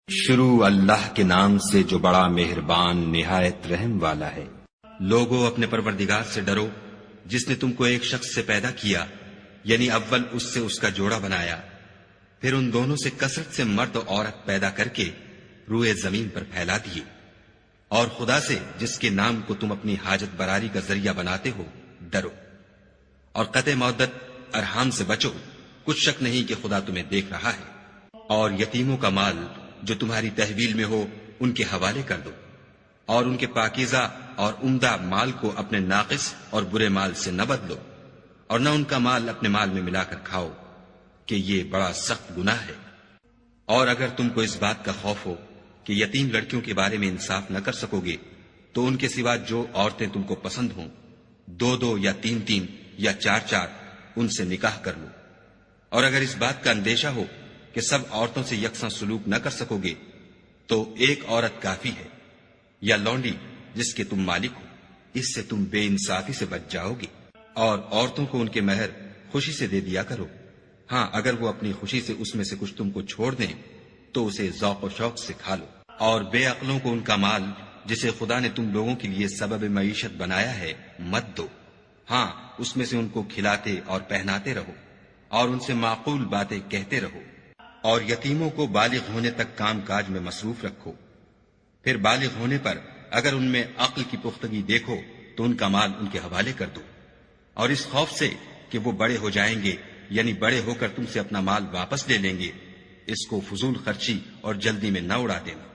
شروع اللہ کے نام سے جو بڑا مہربان نہایت رحم والا ہے۔ لوگوں اپنے پروردگار سے ڈرو جس نے تم کو ایک شخص سے پیدا کیا، یعنی اول اس سے اس کا جوڑا بنایا، پھر ان دونوں سے کثرت سے مرد و عورت پیدا کر کے روئے زمین پر پھیلا دیے، اور خدا سے جس کے نام کو تم اپنی حاجت براری کا ذریعہ بناتے ہو ڈرو، اور قطع مودت ارحام سے بچو، کچھ شک نہیں کہ خدا تمہیں دیکھ رہا ہے۔ اور یتیموں کا مال جو تمہاری تحویل میں ہو ان کے حوالے کر دو، اور ان کے پاکیزہ اور عمدہ مال کو اپنے ناقص اور برے مال سے نہ بدلو، اور نہ ان کا مال اپنے مال میں ملا کر کھاؤ کہ یہ بڑا سخت گناہ ہے۔ اور اگر تم کو اس بات کا خوف ہو کہ یتیم لڑکیوں کے بارے میں انصاف نہ کر سکو گے تو ان کے سوا جو عورتیں تم کو پسند ہوں، 2 یا 3 یا 4 ان سے نکاح کر لو۔ اور اگر اس بات کا اندیشہ ہو کہ سب عورتوں سے یکساں سلوک نہ کر سکو گے تو ایک عورت کافی ہے، یا لونڈی جس کے تم مالک ہو، اس سے تم بے انصافی سے بچ جاؤ گے۔ اور عورتوں کو ان کے مہر خوشی سے دے دیا کرو، ہاں اگر وہ اپنی خوشی سے اس میں سے کچھ تم کو چھوڑ دیں تو اسے ذوق و شوق سے کھا لو۔ اور بے عقلوں کو ان کا مال جسے خدا نے تم لوگوں کے لیے سبب معیشت بنایا ہے مت دو، ہاں اس میں سے ان کو کھلاتے اور پہناتے رہو، اور ان سے معقول باتیں کہتے رہو۔ اور یتیموں کو بالغ ہونے تک کام کاج میں مصروف رکھو، پھر بالغ ہونے پر اگر ان میں عقل کی پختگی دیکھو تو ان کا مال ان کے حوالے کر دو، اور اس خوف سے کہ وہ بڑے ہو جائیں گے، یعنی بڑے ہو کر تم سے اپنا مال واپس لے لیں گے، اس کو فضول خرچی اور جلدی میں نہ اڑا دینا۔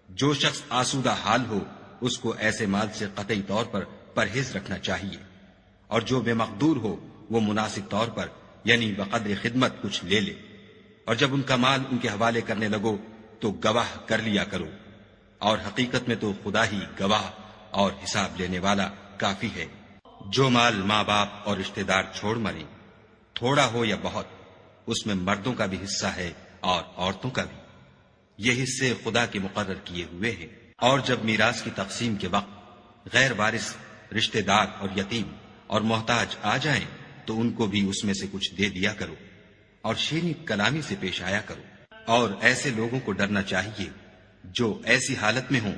جو شخص آسودہ حال ہو اس کو ایسے مال سے قطعی طور پر پرہیز رکھنا چاہیے، اور جو بے مقدور ہو وہ مناسب طور پر یعنی بقدر خدمت کچھ لے لے، اور جب ان کا مال ان کے حوالے کرنے لگو تو گواہ کر لیا کرو، اور حقیقت میں تو خدا ہی گواہ اور حساب لینے والا کافی ہے۔ جو مال ماں باپ اور رشتہ دار چھوڑ مریں، تھوڑا ہو یا بہت، اس میں مردوں کا بھی حصہ ہے اور عورتوں کا بھی، یہ حصے خدا کے مقرر کیے ہوئے ہیں۔ اور جب میراث کی تقسیم کے وقت غیر وارث رشتہ دار اور یتیم اور محتاج آ جائیں تو ان کو بھی اس میں سے کچھ دے دیا کرو، اور شیریں کلامی سے پیش آیا کرو۔ اور ایسے لوگوں کو ڈرنا چاہیے جو ایسی حالت میں ہوں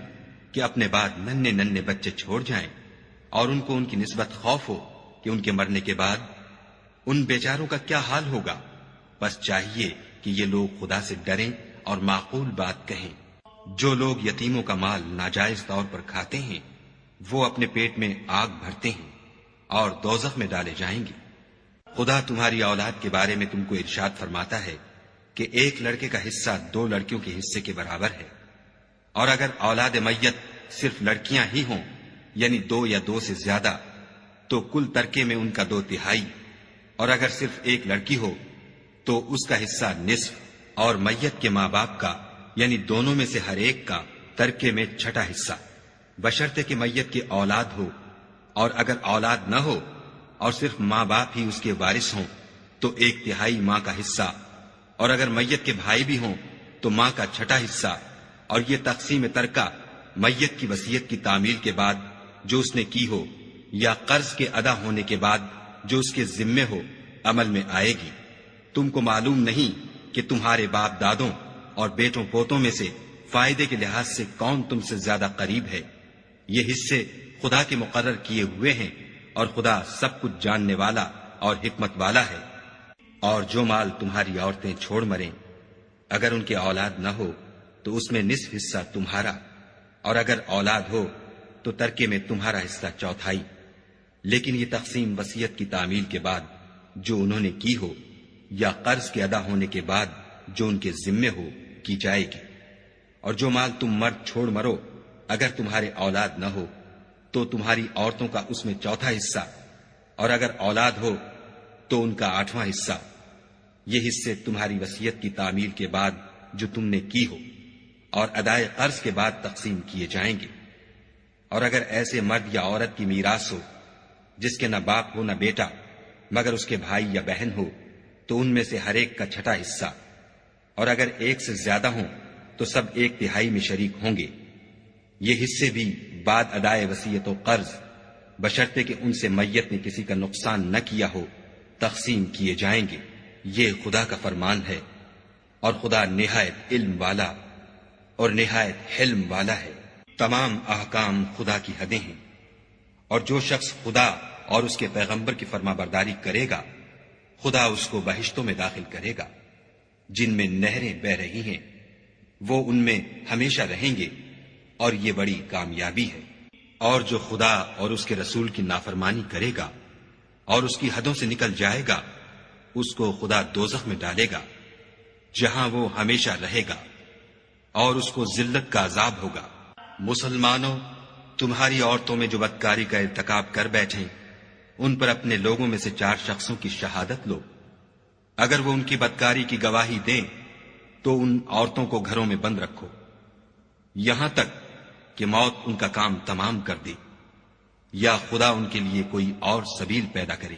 کہ اپنے بعد ننھے بچے چھوڑ جائیں، اور ان کو ان کی نسبت خوف ہو کہ ان کے مرنے کے بعد ان بیچاروں کا کیا حال ہوگا۔ بس چاہیے کہ یہ لوگ خدا سے ڈریں اور معقول بات کہیں۔ جو لوگ یتیموں کا مال ناجائز طور پر کھاتے ہیں وہ اپنے پیٹ میں آگ بھرتے ہیں اور دوزخ میں ڈالے جائیں گے۔ خدا تمہاری اولاد کے بارے میں تم کو ارشاد فرماتا ہے کہ ایک لڑکے کا حصہ 2 لڑکیوں کے حصے کے برابر ہے، اور اگر اولاد میت صرف لڑکیاں ہی ہوں یعنی 2 یا 2 سے زیادہ تو کل ترکے میں ان کا 2/3، اور اگر صرف ایک لڑکی ہو تو اس کا حصہ نصف، اور میت کے ماں باپ کا یعنی دونوں میں سے ہر ایک کا ترکے میں 6واں حصہ، بشرطے کہ میت کی اولاد ہو، اور اگر اولاد نہ ہو اور صرف ماں باپ ہی اس کے وارث ہوں تو 1/3 ماں کا حصہ، اور اگر میت کے بھائی بھی ہوں تو ماں کا 6واں حصہ۔ اور یہ تقسیم ترکہ میت کی وصیت کی تعمیل کے بعد جو اس نے کی ہو یا قرض کے ادا ہونے کے بعد جو اس کے ذمے ہو عمل میں آئے گی۔ تم کو معلوم نہیں کہ تمہارے باپ دادوں اور بیٹوں پوتوں میں سے فائدے کے لحاظ سے کون تم سے زیادہ قریب ہے۔ یہ حصے خدا کے مقرر کیے ہوئے ہیں، اور خدا سب کچھ جاننے والا اور حکمت والا ہے۔ اور جو مال تمہاری عورتیں چھوڑ مریں، اگر ان کے اولاد نہ ہو تو اس میں نصف حصہ تمہارا، اور اگر اولاد ہو تو ترکے میں تمہارا حصہ 1/4، لیکن یہ تقسیم وصیت کی تعمیل کے بعد جو انہوں نے کی ہو یا قرض کے ادا ہونے کے بعد جو ان کے ذمے ہو کی جائے گی۔ اور جو مال تم مرد چھوڑ مرو اگر تمہارے اولاد نہ ہو تو تمہاری عورتوں کا اس میں 1/4 حصہ، اور اگر اولاد ہو تو ان کا 8واں حصہ۔ یہ حصے تمہاری وصیت کی تعمیل کے بعد جو تم نے کی ہو اور ادائے قرض کے بعد تقسیم کیے جائیں گے۔ اور اگر ایسے مرد یا عورت کی میراث ہو جس کے نہ باپ ہو نہ بیٹا مگر اس کے بھائی یا بہن ہو تو ان میں سے ہر ایک کا 6واں حصہ، اور اگر ایک سے زیادہ ہوں تو سب 1/3 میں شریک ہوں گے۔ یہ حصے بھی بعد ادائے وصیت و قرض بشرطے کہ ان سے میت نے کسی کا نقصان نہ کیا ہو تقسیم کیے جائیں گے۔ یہ خدا کا فرمان ہے، اور خدا نہایت علم والا اور نہایت حلم والا ہے۔ تمام احکام خدا کی حدیں ہیں، اور جو شخص خدا اور اس کے پیغمبر کی فرما برداری کرے گا خدا اس کو بہشتوں میں داخل کرے گا جن میں نہریں بہ رہی ہیں، وہ ان میں ہمیشہ رہیں گے، اور یہ بڑی کامیابی ہے۔ اور جو خدا اور اس کے رسول کی نافرمانی کرے گا اور اس کی حدوں سے نکل جائے گا اس کو خدا دوزخ میں ڈالے گا جہاں وہ ہمیشہ رہے گا، اور اس کو ذلت کا عذاب ہوگا۔ مسلمانوں، تمہاری عورتوں میں جو بدکاری کا ارتکاب کر بیٹھیں ان پر اپنے لوگوں میں سے 4 شخصوں کی شہادت لو۔ اگر وہ ان کی بدکاری کی گواہی دیں تو ان عورتوں کو گھروں میں بند رکھو یہاں تک کہ موت ان کا کام تمام کر دے یا خدا ان کے لیے کوئی اور سبیل پیدا کرے۔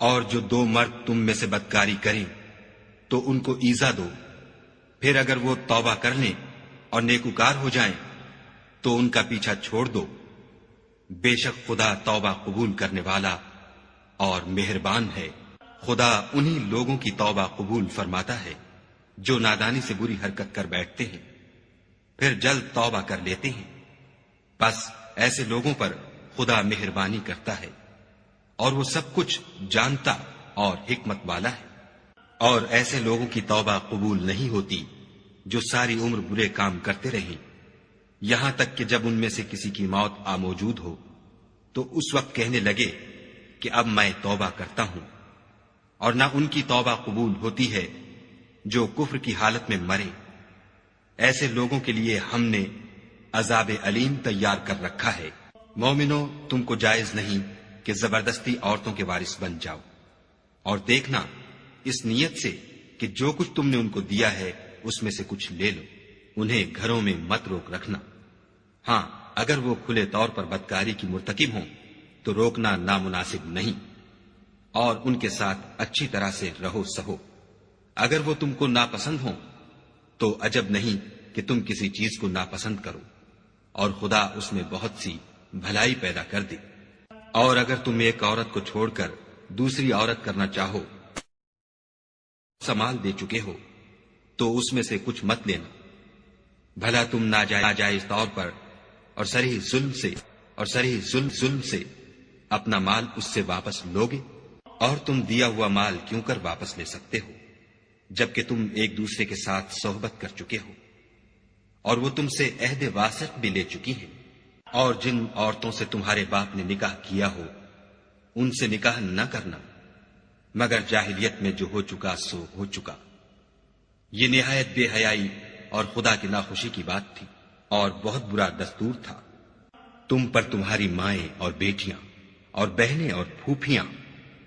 اور جو 2 مرد تم میں سے بدکاری کریں تو ان کو ایذا دو، پھر اگر وہ توبہ کر لیں اور نیکوکار ہو جائیں تو ان کا پیچھا چھوڑ دو۔ بے شک خدا توبہ قبول کرنے والا اور مہربان ہے۔ خدا انہی لوگوں کی توبہ قبول فرماتا ہے جو نادانی سے بری حرکت کر بیٹھتے ہیں پھر جلد توبہ کر لیتے ہیں، بس ایسے لوگوں پر خدا مہربانی کرتا ہے اور وہ سب کچھ جانتا اور حکمت والا ہے۔ اور ایسے لوگوں کی توبہ قبول نہیں ہوتی جو ساری عمر برے کام کرتے رہیں یہاں تک کہ جب ان میں سے کسی کی موت آ موجود ہو تو اس وقت کہنے لگے کہ اب میں توبہ کرتا ہوں، اور نہ ان کی توبہ قبول ہوتی ہے جو کفر کی حالت میں مرے۔ ایسے لوگوں کے لیے ہم نے عذاب علیم تیار کر رکھا ہے۔ مومنوں، تم کو جائز نہیں کہ زبردستی عورتوں کے وارث بن جاؤ، اور دیکھنا اس نیت سے کہ جو کچھ تم نے ان کو دیا ہے اس میں سے کچھ لے لو۔ انہیں گھروں میں مت روک رکھنا، ہاں اگر وہ کھلے طور پر بدکاری کی مرتکب ہوں تو روکنا نامناسب نہیں، اور ان کے ساتھ اچھی طرح سے رہو سہو۔ اگر وہ تم کو ناپسند ہوں تو عجب نہیں کہ تم کسی چیز کو ناپسند کرو، اور خدا اس میں بہت سی بھلائی پیدا کر دے۔ اور اگر تم ایک عورت کو چھوڑ کر دوسری عورت کرنا چاہو، سمال دے چکے ہو تو اس میں سے کچھ مت لینا، بھلا تم ناجائز طور پر اور صریح ظلم سے اپنا مال اس سے واپس لوگے؟ اور تم دیا ہوا مال کیوں کر واپس لے سکتے ہو جبکہ تم ایک دوسرے کے ساتھ صحبت کر چکے ہو، اور وہ تم سے عہد واسط بھی لے چکی ہیں۔ اور جن عورتوں سے تمہارے باپ نے نکاح کیا ہو ان سے نکاح نہ کرنا مگر جاہلیت میں جو ہو چکا سو ہو چکا۔ یہ نہایت بے حیائی اور خدا کی ناخوشی کی بات تھی اور بہت برا دستور تھا۔ تم پر تمہاری مائیں اور بیٹیاں اور بہنیں اور پھوپھیاں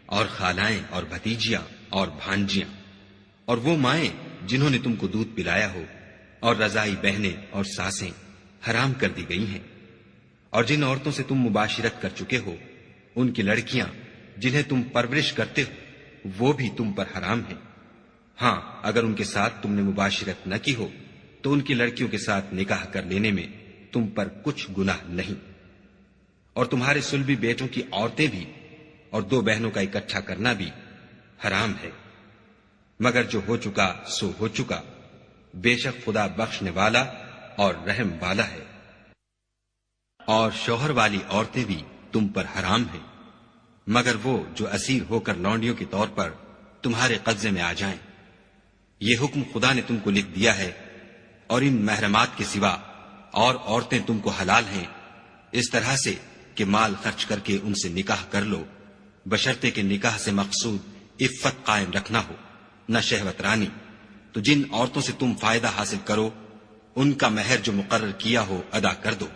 اور خالائیں اور بھتیجیاں اور بھانجیاں اور وہ مائیں جنہوں نے تم کو دودھ پلایا ہو اور رضائی بہنیں اور ساسیں حرام کر دی گئی ہیں، اور جن عورتوں سے تم مباشرت کر چکے ہو ان کی لڑکیاں جنہیں تم پرورش کرتے ہو وہ بھی تم پر حرام ہیں۔ ہاں اگر ان کے ساتھ تم نے مباشرت نہ کی ہو تو ان کی لڑکیوں کے ساتھ نکاح کر لینے میں تم پر کچھ گناہ نہیں۔ اور تمہارے صلبی بیٹوں کی عورتیں بھی اور 2 بہنوں کا اکٹھا کرنا بھی حرام ہے، مگر جو ہو چکا سو ہو چکا، بے شک خدا بخشنے والا اور رحم والا ہے۔ اور شوہر والی عورتیں بھی تم پر حرام ہیں مگر وہ جو اسیر ہو کر لونڈیوں کے طور پر تمہارے قبضے میں آ جائیں۔ یہ حکم خدا نے تم کو لکھ دیا ہے، اور ان محرمات کے سوا اور عورتیں تم کو حلال ہیں، اس طرح سے کہ مال خرچ کر کے ان سے نکاح کر لو، بشرطے کہ نکاح سے مقصود عفت قائم رکھنا ہو، نہ شہوت رانی۔ تو جن عورتوں سے تم فائدہ حاصل کرو ان کا مہر جو مقرر کیا ہو ادا کر دو،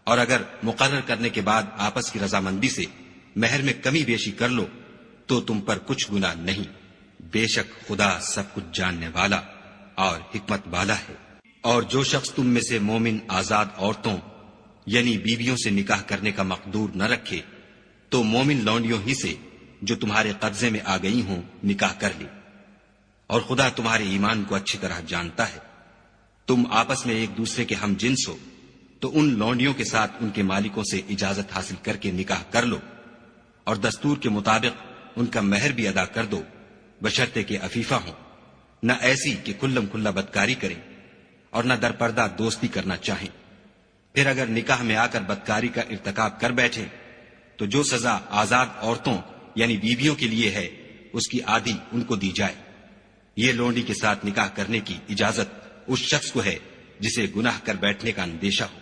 اور اگر مقرر کرنے کے بعد آپس کی رضامندی سے مہر میں کمی بیشی کر لو تو تم پر کچھ گناہ نہیں، بے شک خدا سب کچھ جاننے والا اور حکمت والا ہے۔ اور جو شخص تم میں سے مومن آزاد عورتوں یعنی بیویوں سے نکاح کرنے کا مقدور نہ رکھے تو مومن لونڈیوں ہی سے جو تمہارے قبضے میں آ گئی ہوں نکاح کر لے، اور خدا تمہارے ایمان کو اچھی طرح جانتا ہے۔ تم آپس میں ایک دوسرے کے ہم جنس ہو تو ان لونڈیوں کے ساتھ ان کے مالکوں سے اجازت حاصل کر کے نکاح کر لو، اور دستور کے مطابق ان کا مہر بھی ادا کر دو، بشرطے کہ عفیفہ ہوں، نہ ایسی کہ کھلم کھلا بدکاری کریں، اور نہ درپردہ دوستی کرنا چاہیں۔ پھر اگر نکاح میں آ کر بدکاری کا ارتکاب کر بیٹھے تو جو سزا آزاد عورتوں یعنی بیویوں کے لیے ہے اس کی آدھی ان کو دی جائے۔ یہ لونڈی کے ساتھ نکاح کرنے کی اجازت اس شخص کو ہے جسے گناہ کر بیٹھنے کا اندیشہ ہو،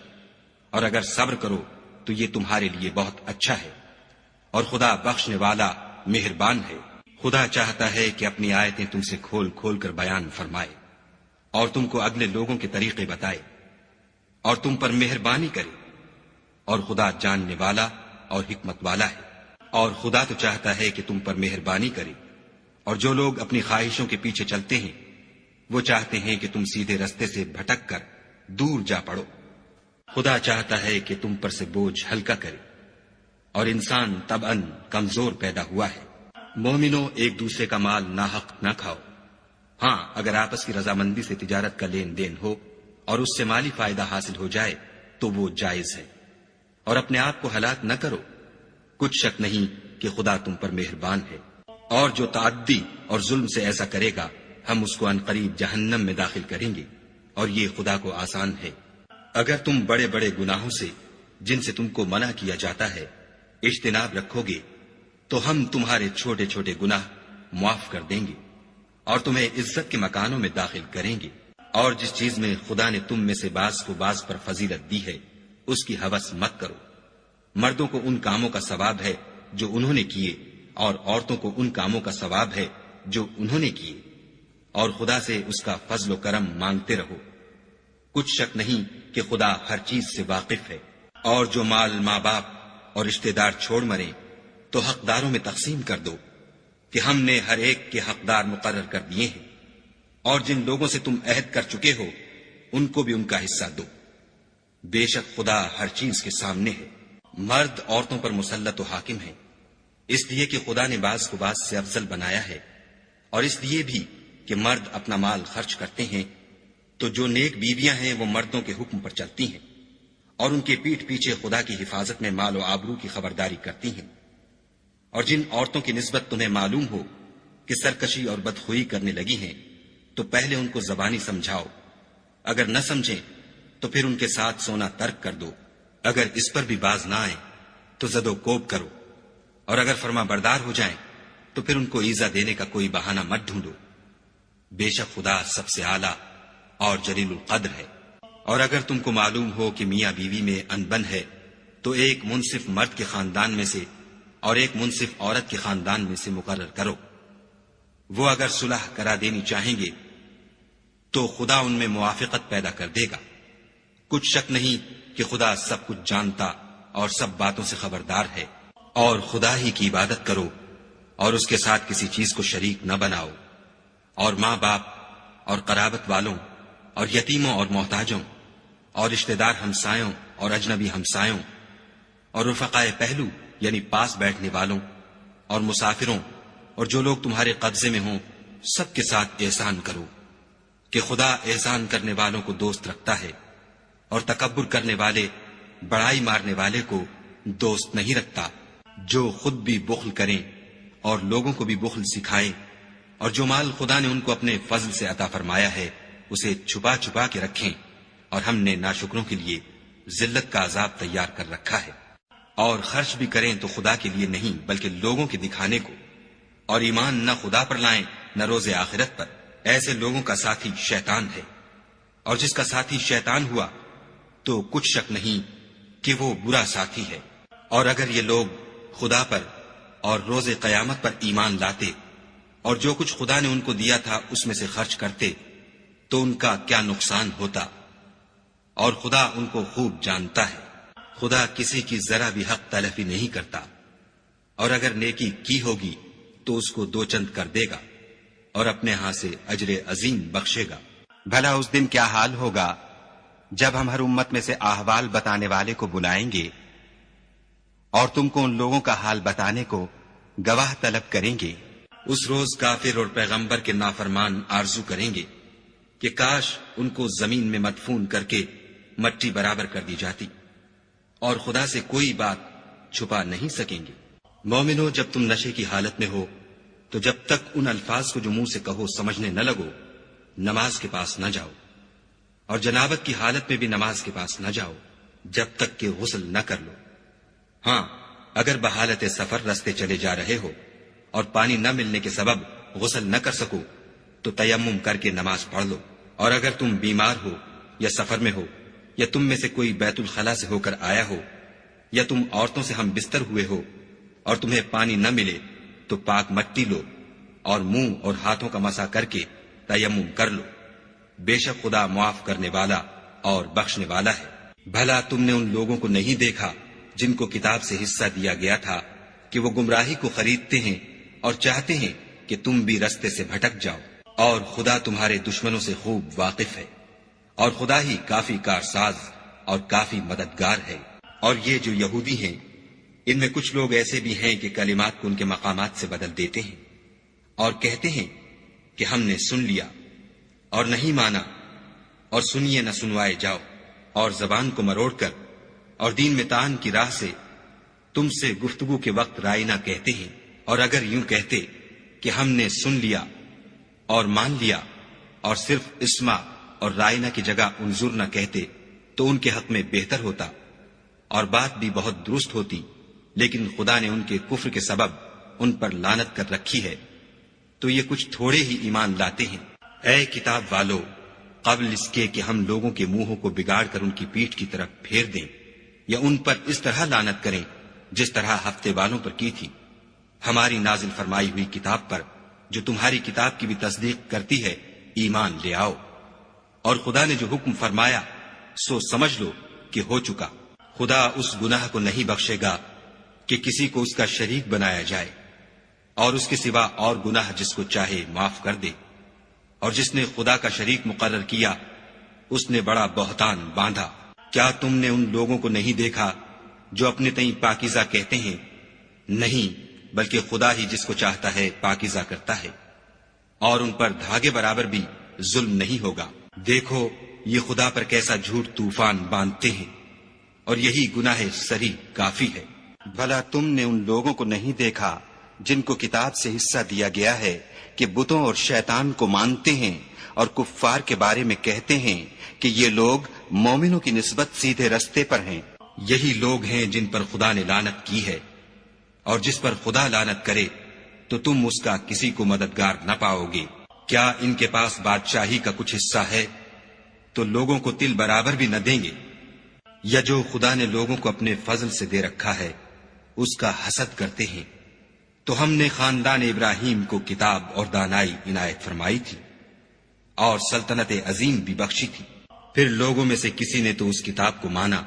اور اگر صبر کرو تو یہ تمہارے لیے بہت اچھا ہے، اور خدا بخشنے والا مہربان ہے۔ خدا چاہتا ہے کہ اپنی آیتیں تم سے کھول کھول کر بیان فرمائے اور تم کو اگلے لوگوں کے طریقے بتائے اور تم پر مہربانی کرے، اور خدا جاننے والا اور حکمت والا ہے۔ اور خدا تو چاہتا ہے کہ تم پر مہربانی کرے، اور جو لوگ اپنی خواہشوں کے پیچھے چلتے ہیں وہ چاہتے ہیں کہ تم سیدھے رستے سے بھٹک کر دور جا پڑو۔ خدا چاہتا ہے کہ تم پر سے بوجھ ہلکا کرے، اور انسان طبعاً کمزور پیدا ہوا ہے۔ مومنوں، ایک دوسرے کا مال ناحق نہ کھاؤ۔ ہاں، اگر آپس کی رضامندی سے تجارت کا لین دین ہو اور اس سے مالی فائدہ حاصل ہو جائے تو وہ جائز ہے، اور اپنے آپ کو ہلاک نہ کرو۔ کچھ شک نہیں کہ خدا تم پر مہربان ہے، اور جو تعدی اور ظلم سے ایسا کرے گا ہم اس کو عنقریب جہنم میں داخل کریں گے، اور یہ خدا کو آسان ہے۔ اگر تم بڑے بڑے گناہوں سے جن سے تم کو منع کیا جاتا ہے اجتناب رکھو گے تو ہم تمہارے چھوٹے چھوٹے گناہ معاف کر دیں گے اور تمہیں عزت کے مکانوں میں داخل کریں گے۔ اور جس چیز میں خدا نے تم میں سے بعض کو بعض پر فضیلت دی ہے اس کی ہوس مت کرو۔ مردوں کو ان کاموں کا ثواب ہے جو انہوں نے کیے، اور عورتوں کو ان کاموں کا ثواب ہے جو انہوں نے کیے، اور خدا سے اس کا فضل و کرم مانگتے رہو۔ کچھ شک نہیں کہ خدا ہر چیز سے واقف ہے۔ اور جو مال ماں باپ اور رشتہ دار چھوڑ مرے تو حقداروں میں تقسیم کر دو کہ ہم نے ہر ایک کے حقدار مقرر کر دیے ہیں، اور جن لوگوں سے تم عہد کر چکے ہو ان کو بھی ان کا حصہ دو۔ بے شک خدا ہر چیز کے سامنے ہے۔ مرد عورتوں پر مسلط و حاکم ہے، اس لیے کہ خدا نے بعض کو بعض سے افضل بنایا ہے، اور اس لیے بھی کہ مرد اپنا مال خرچ کرتے ہیں تو جو نیک بیویاں ہیں وہ مردوں کے حکم پر چلتی ہیں اور ان کے پیٹھ پیچھے خدا کی حفاظت میں مال و آبرو کی خبرداری کرتی ہیں۔ اور جن عورتوں کی نسبت تمہیں معلوم ہو کہ سرکشی اور بدخوئی کرنے لگی ہیں تو پہلے ان کو زبانی سمجھاؤ، اگر نہ سمجھیں تو پھر ان کے ساتھ سونا ترک کر دو۔ اگر اس پر بھی باز نہ آئیں تو زد و کوب کرو، اور اگر فرما بردار ہو جائیں تو پھر ان کو ایذا دینے کا کوئی بہانہ مت ڈھونڈو۔ بے شک خدا سب سے اعلیٰ اور جلیل القدر ہے۔ اور اگر تم کو معلوم ہو کہ میاں بیوی میں انبن ہے تو ایک منصف مرد کے خاندان میں سے اور ایک منصف عورت کے خاندان میں سے مقرر کرو۔ وہ اگر صلح کرا دینی چاہیں گے تو خدا ان میں موافقت پیدا کر دے گا۔ کچھ شک نہیں کہ خدا سب کچھ جانتا اور سب باتوں سے خبردار ہے۔ اور خدا ہی کی عبادت کرو اور اس کے ساتھ کسی چیز کو شریک نہ بناؤ، اور ماں باپ اور قرابت والوں اور یتیموں اور محتاجوں اور رشتہ دار ہمسایوں اور اجنبی ہمسایوں اور رفقائے پہلو یعنی پاس بیٹھنے والوں اور مسافروں اور جو لوگ تمہارے قبضے میں ہوں سب کے ساتھ احسان کرو، کہ خدا احسان کرنے والوں کو دوست رکھتا ہے اور تکبر کرنے والے بڑائی مارنے والے کو دوست نہیں رکھتا۔ جو خود بھی بخل کریں اور لوگوں کو بھی بخل سکھائیں، اور جو مال خدا نے ان کو اپنے فضل سے عطا فرمایا ہے اسے چھپا چھپا کے رکھیں، اور ہم نے ناشکروں کے لیے ذلت کا عذاب تیار کر رکھا ہے۔ اور خرچ بھی کریں تو خدا کے لیے نہیں بلکہ لوگوں کے دکھانے کو، اور ایمان نہ خدا پر لائیں نہ روز آخرت پر۔ ایسے لوگوں کا ساتھی شیطان ہے، اور جس کا ساتھی شیطان ہوا تو کچھ شک نہیں کہ وہ برا ساتھی ہے۔ اور اگر یہ لوگ خدا پر اور روز قیامت پر ایمان لاتے اور جو کچھ خدا نے ان کو دیا تھا اس میں سے خرچ کرتے تو ان کا کیا نقصان ہوتا، اور خدا ان کو خوب جانتا ہے۔ خدا کسی کی ذرا بھی حق تلفی نہیں کرتا، اور اگر نیکی کی ہوگی تو اس کو دو چند کر دے گا اور اپنے ہاں سے اجر عظیم بخشے گا۔ بھلا اس دن کیا حال ہوگا جب ہم ہر امت میں سے احوال بتانے والے کو بلائیں گے اور تم کو ان لوگوں کا حال بتانے کو گواہ طلب کریں گے۔ اس روز کافر اور پیغمبر کے نافرمان آرزو کریں گے کہ کاش ان کو زمین میں مدفون کر کے مٹی برابر کر دی جاتی، اور خدا سے کوئی بات چھپا نہیں سکیں گے۔ مومنو، جب تم نشے کی حالت میں ہو تو جب تک ان الفاظ کو جو منہ سے کہو سمجھنے نہ لگو نماز کے پاس نہ جاؤ، اور جنابت کی حالت میں بھی نماز کے پاس نہ جاؤ جب تک کہ غسل نہ کر لو۔ ہاں، اگر بحالت سفر رستے چلے جا رہے ہو اور پانی نہ ملنے کے سبب غسل نہ کر سکو تو تیمم کر کے نماز پڑھ لو۔ اور اگر تم بیمار ہو یا سفر میں ہو یا تم میں سے کوئی بیت الخلا سے ہو کر آیا ہو یا تم عورتوں سے ہم بستر ہوئے ہو اور تمہیں پانی نہ ملے تو پاک مٹی لو اور منہ اور ہاتھوں کا مسح کر کے تیمم کر لو۔ بے شک خدا معاف کرنے والا اور بخشنے والا ہے۔ بھلا تم نے ان لوگوں کو نہیں دیکھا جن کو کتاب سے حصہ دیا گیا تھا کہ وہ گمراہی کو خریدتے ہیں اور چاہتے ہیں کہ تم بھی رستے سے بھٹک جاؤ، اور خدا تمہارے دشمنوں سے خوب واقف ہے، اور خدا ہی کافی کارساز اور کافی مددگار ہے۔ اور یہ جو یہودی ہیں، ان میں کچھ لوگ ایسے بھی ہیں کہ کلمات کو ان کے مقامات سے بدل دیتے ہیں اور کہتے ہیں کہ ہم نے سن لیا اور نہیں مانا، اور سنیے نہ سنوائے جاؤ، اور زبان کو مروڑ کر اور دین میں طعن کی راہ سے تم سے گفتگو کے وقت رائے نہ کہتے ہیں۔ اور اگر یوں کہتے کہ ہم نے سن لیا اور مان لیا اور صرف اسما اور رائنا کی جگہ انظر نہ کہتے تو ان کے حق میں بہتر ہوتا اور بات بھی بہت درست ہوتی، لیکن خدا نے ان کے کفر کے سبب ان پر لعنت کر رکھی ہے، تو یہ کچھ تھوڑے ہی ایمان لاتے ہیں۔ اے کتاب والو، قبل اس کے کہ ہم لوگوں کے منہوں کو بگاڑ کر ان کی پیٹھ کی طرف پھیر دیں یا ان پر اس طرح لعنت کریں جس طرح ہفتے والوں پر کی تھی، ہماری نازل فرمائی ہوئی کتاب پر جو تمہاری کتاب کی بھی تصدیق کرتی ہے ایمان لے آؤ۔ اور خدا نے جو حکم فرمایا سو سمجھ لو کہ ہو چکا۔ خدا اس گناہ کو نہیں بخشے گا کہ کسی کو اس کا شریک بنایا جائے، اور اس کے سوا اور گناہ جس کو چاہے معاف کر دے، اور جس نے خدا کا شریک مقرر کیا اس نے بڑا بہتان باندھا۔ کیا تم نے ان لوگوں کو نہیں دیکھا جو اپنے تئیں پاکیزہ کہتے ہیں؟ نہیں، بلکہ خدا ہی جس کو چاہتا ہے پاکیزہ کرتا ہے، اور ان پر دھاگے برابر بھی ظلم نہیں ہوگا۔ دیکھو یہ خدا پر کیسا جھوٹ طوفان باندھتے ہیں، اور یہی گناہ سری کافی ہے۔ بھلا تم نے ان لوگوں کو نہیں دیکھا جن کو کتاب سے حصہ دیا گیا ہے کہ بتوں اور شیطان کو مانتے ہیں اور کفار کے بارے میں کہتے ہیں کہ یہ لوگ مومنوں کی نسبت سیدھے رستے پر ہیں؟ یہی لوگ ہیں جن پر خدا نے لعنت کی ہے، اور جس پر خدا لعنت کرے تو تم اس کا کسی کو مددگار نہ پاؤ گے۔ کیا ان کے پاس بادشاہی کا کچھ حصہ ہے تو لوگوں کو تل برابر بھی نہ دیں گے؟ یا جو خدا نے لوگوں کو اپنے فضل سے دے رکھا ہے اس کا حسد کرتے ہیں؟ تو ہم نے خاندان ابراہیم کو کتاب اور دانائی عنایت فرمائی تھی اور سلطنت عظیم بھی بخشی تھی۔ پھر لوگوں میں سے کسی نے تو اس کتاب کو مانا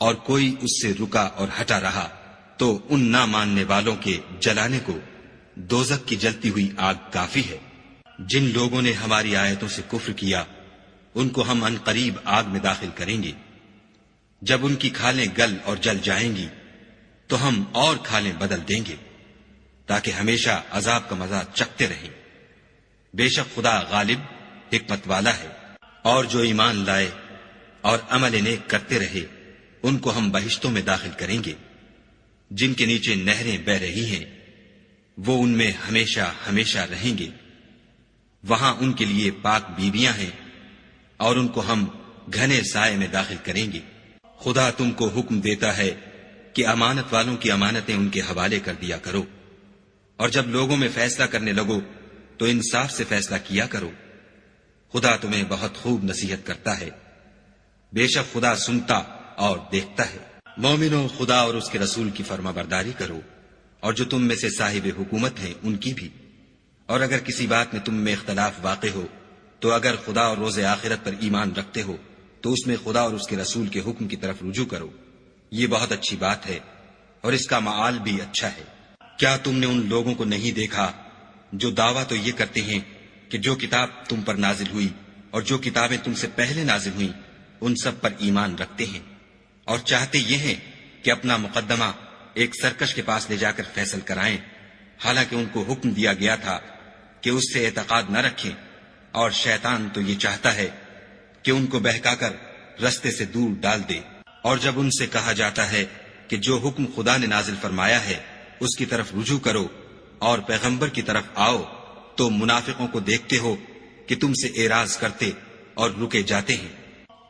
اور کوئی اس سے رکا اور ہٹا رہا، تو ان نہ ماننے والوں کے جلانے کو دوزخ کی جلتی ہوئی آگ کافی ہے۔ جن لوگوں نے ہماری آیتوں سے کفر کیا ان کو ہم ان قریب آگ میں داخل کریں گے۔ جب ان کی کھالیں گل اور جل جائیں گی تو ہم اور کھالیں بدل دیں گے تاکہ ہمیشہ عذاب کا مزہ چکھتے رہیں۔ بے شک خدا غالب حکمت والا ہے۔ اور جو ایمان لائے اور عمل نیک کرتے رہے ان کو ہم بہشتوں میں داخل کریں گے جن کے نیچے نہریں بہ رہی ہیں، وہ ان میں ہمیشہ ہمیشہ رہیں گے۔ وہاں ان کے لیے پاک بیویاں ہیں اور ان کو ہم گھنے سائے میں داخل کریں گے۔ خدا تم کو حکم دیتا ہے کہ امانت والوں کی امانتیں ان کے حوالے کر دیا کرو، اور جب لوگوں میں فیصلہ کرنے لگو تو انصاف سے فیصلہ کیا کرو۔ خدا تمہیں بہت خوب نصیحت کرتا ہے، بے شک خدا سنتا اور دیکھتا ہے۔ مومنو، خدا اور اس کے رسول کی فرما برداری کرو، اور جو تم میں سے صاحب حکومت ہیں ان کی بھی۔ اور اگر کسی بات میں تم میں اختلاف واقع ہو تو اگر خدا اور روز آخرت پر ایمان رکھتے ہو تو اس میں خدا اور اس کے رسول کے حکم کی طرف رجوع کرو، یہ بہت اچھی بات ہے اور اس کا معال بھی اچھا ہے۔ کیا تم نے ان لوگوں کو نہیں دیکھا جو دعویٰ تو یہ کرتے ہیں کہ جو کتاب تم پر نازل ہوئی اور جو کتابیں تم سے پہلے نازل ہوئیں ان سب پر ایمان رکھتے ہیں، اور چاہتے یہ ہیں کہ اپنا مقدمہ ایک سرکش کے پاس لے جا کر فیصل کرائیں، حالانکہ ان کو حکم دیا گیا تھا کہ اس سے اعتقاد نہ رکھیں، اور شیطان تو یہ چاہتا ہے کہ ان کو بہکا کر رستے سے دور ڈال دے۔ اور جب ان سے کہا جاتا ہے کہ جو حکم خدا نے نازل فرمایا ہے اس کی طرف رجوع کرو اور پیغمبر کی طرف آؤ، تو منافقوں کو دیکھتے ہو کہ تم سے اعراض کرتے اور رکے جاتے ہیں،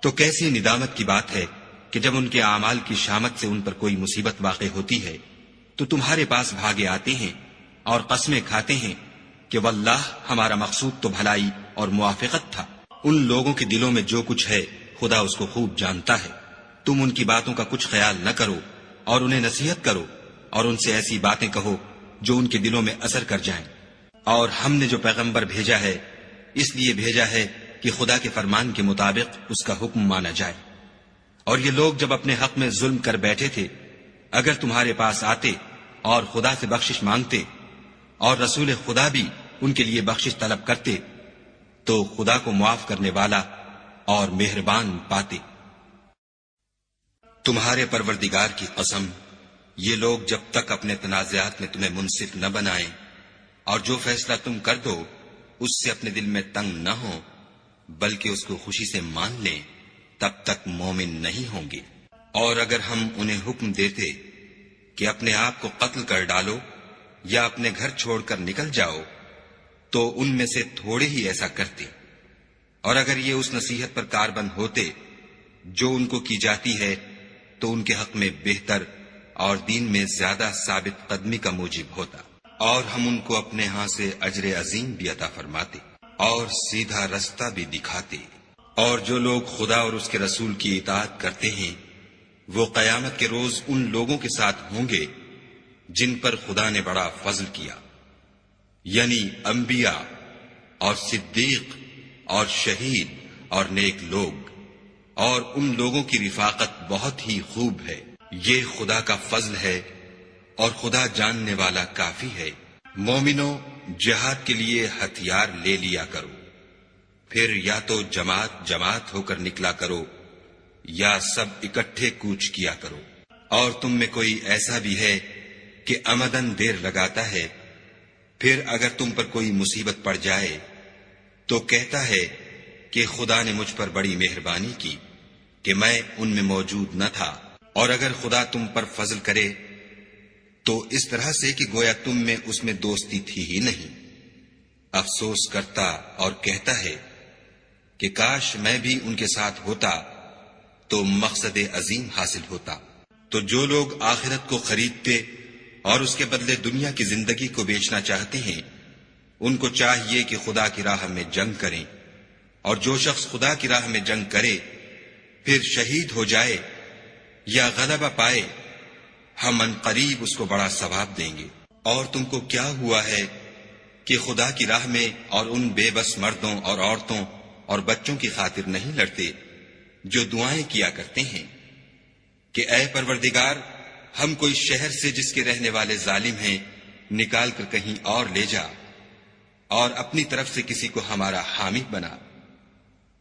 تو کیسی ندامت کی بات ہے کہ جب ان کے اعمال کی شامت سے ان پر کوئی مصیبت واقع ہوتی ہے تو تمہارے پاس بھاگے آتے ہیں اور قسمیں کھاتے ہیں کہ واللہ ہمارا مقصود تو بھلائی اور موافقت تھا۔ ان لوگوں کے دلوں میں جو کچھ ہے خدا اس کو خوب جانتا ہے۔ تم ان کی باتوں کا کچھ خیال نہ کرو اور انہیں نصیحت کرو اور ان سے ایسی باتیں کہو جو ان کے دلوں میں اثر کر جائیں۔ اور ہم نے جو پیغمبر بھیجا ہے اس لیے بھیجا ہے کہ خدا کے فرمان کے مطابق اس کا حکم مانا جائے۔ اور یہ لوگ جب اپنے حق میں ظلم کر بیٹھے تھے، اگر تمہارے پاس آتے اور خدا سے بخشش مانگتے اور رسول خدا بھی ان کے لیے بخشش طلب کرتے تو خدا کو معاف کرنے والا اور مہربان پاتے۔ تمہارے پروردگار کی قسم، یہ لوگ جب تک اپنے تنازعات میں تمہیں منصف نہ بنائیں اور جو فیصلہ تم کر دو اس سے اپنے دل میں تنگ نہ ہو بلکہ اس کو خوشی سے مان لیں، تب تک مومن نہیں ہوں گے۔ اور اگر ہم انہیں حکم دیتے کہ اپنے آپ کو قتل کر ڈالو یا اپنے گھر چھوڑ کر نکل جاؤ تو ان میں سے تھوڑے ہی ایسا کرتے، اور اگر یہ اس نصیحت پر کاربند ہوتے جو ان کو کی جاتی ہے تو ان کے حق میں بہتر اور دین میں زیادہ ثابت قدمی کا موجب ہوتا، اور ہم ان کو اپنے ہاں سے اجر عظیم بھی عطا فرماتے اور سیدھا رستہ بھی دکھاتے۔ اور جو لوگ خدا اور اس کے رسول کی اطاعت کرتے ہیں وہ قیامت کے روز ان لوگوں کے ساتھ ہوں گے جن پر خدا نے بڑا فضل کیا، یعنی انبیاء اور صدیق اور شہید اور نیک لوگ، اور ان لوگوں کی رفاقت بہت ہی خوب ہے۔ یہ خدا کا فضل ہے اور خدا جاننے والا کافی ہے۔ مومنوں، جہاد کے لیے ہتھیار لے لیا کرو، پھر یا تو جماعت جماعت ہو کر نکلا کرو یا سب اکٹھے کوچ کیا کرو۔ اور تم میں کوئی ایسا بھی ہے کہ عمدن دیر لگاتا ہے، پھر اگر تم پر کوئی مصیبت پڑ جائے تو کہتا ہے کہ خدا نے مجھ پر بڑی مہربانی کی کہ میں ان میں موجود نہ تھا۔ اور اگر خدا تم پر فضل کرے تو اس طرح سے کہ گویا تم میں اس میں دوستی تھی ہی نہیں، افسوس کرتا اور کہتا ہے کہ کاش میں بھی ان کے ساتھ ہوتا تو مقصد عظیم حاصل ہوتا۔ تو جو لوگ آخرت کو خریدتے اور اس کے بدلے دنیا کی زندگی کو بیچنا چاہتے ہیں ان کو چاہیے کہ خدا کی راہ میں جنگ کریں، اور جو شخص خدا کی راہ میں جنگ کرے پھر شہید ہو جائے یا غلبہ پائے ہم ان قریب اس کو بڑا ثواب دیں گے۔ اور تم کو کیا ہوا ہے کہ خدا کی راہ میں اور ان بے بس مردوں اور عورتوں اور بچوں کی خاطر نہیں لڑتے جو دعائیں کیا کرتے ہیں کہ اے پروردگار، ہم کوئی شہر سے جس کے رہنے والے ظالم ہیں نکال کر کہیں اور لے جا، اور اپنی طرف سے کسی کو ہمارا حامی بنا،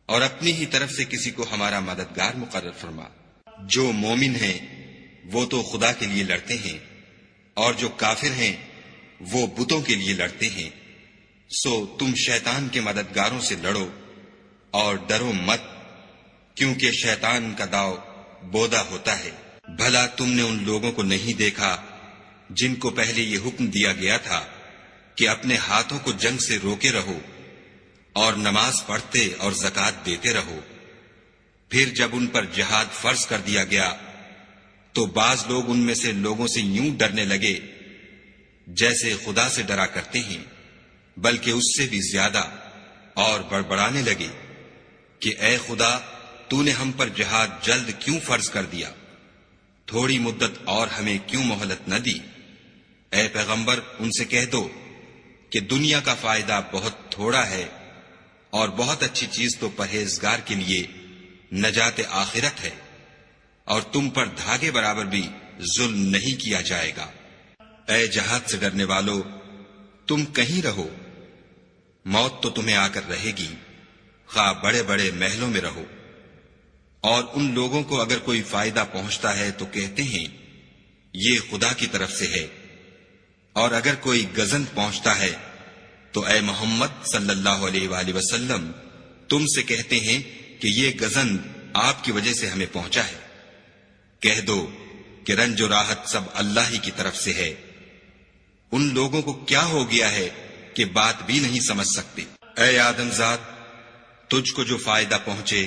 اور اپنی ہی طرف سے کسی کو ہمارا مددگار مقرر فرما۔ جو مومن ہیں وہ تو خدا کے لیے لڑتے ہیں، اور جو کافر ہیں وہ بتوں کے لیے لڑتے ہیں۔ سو تم شیطان کے مددگاروں سے لڑو اور ڈرو مت، کیونکہ شیطان کا داؤ بودا ہوتا ہے۔ بھلا تم نے ان لوگوں کو نہیں دیکھا جن کو پہلے یہ حکم دیا گیا تھا کہ اپنے ہاتھوں کو جنگ سے روکے رہو اور نماز پڑھتے اور زکوٰۃ دیتے رہو، پھر جب ان پر جہاد فرض کر دیا گیا تو بعض لوگ ان میں سے لوگوں سے یوں ڈرنے لگے جیسے خدا سے ڈرا کرتے ہیں، بلکہ اس سے بھی زیادہ، اور بڑبڑانے لگے کہ اے خدا، تو نے ہم پر جہاد جلد کیوں فرض کر دیا؟ تھوڑی مدت اور ہمیں کیوں مہلت نہ دی؟ اے پیغمبر، ان سے کہہ دو کہ دنیا کا فائدہ بہت تھوڑا ہے اور بہت اچھی چیز تو پرہیزگار کے لیے نجات آخرت ہے، اور تم پر دھاگے برابر بھی ظلم نہیں کیا جائے گا۔ اے جہاد سے ڈرنے والو، تم کہیں رہو، موت تو تمہیں آ کر رہے گی، خواہ بڑے بڑے محلوں میں رہو۔ اور ان لوگوں کو اگر کوئی فائدہ پہنچتا ہے تو کہتے ہیں یہ خدا کی طرف سے ہے، اور اگر کوئی گزن پہنچتا ہے تو اے محمد صلی اللہ علیہ وآلہ وسلم تم سے کہتے ہیں کہ یہ گزن آپ کی وجہ سے ہمیں پہنچا ہے۔ کہہ دو کہ رنج و راحت سب اللہ ہی کی طرف سے ہے۔ ان لوگوں کو کیا ہو گیا ہے کہ بات بھی نہیں سمجھ سکتے۔ اے آدم ذات، تجھ کو جو فائدہ پہنچے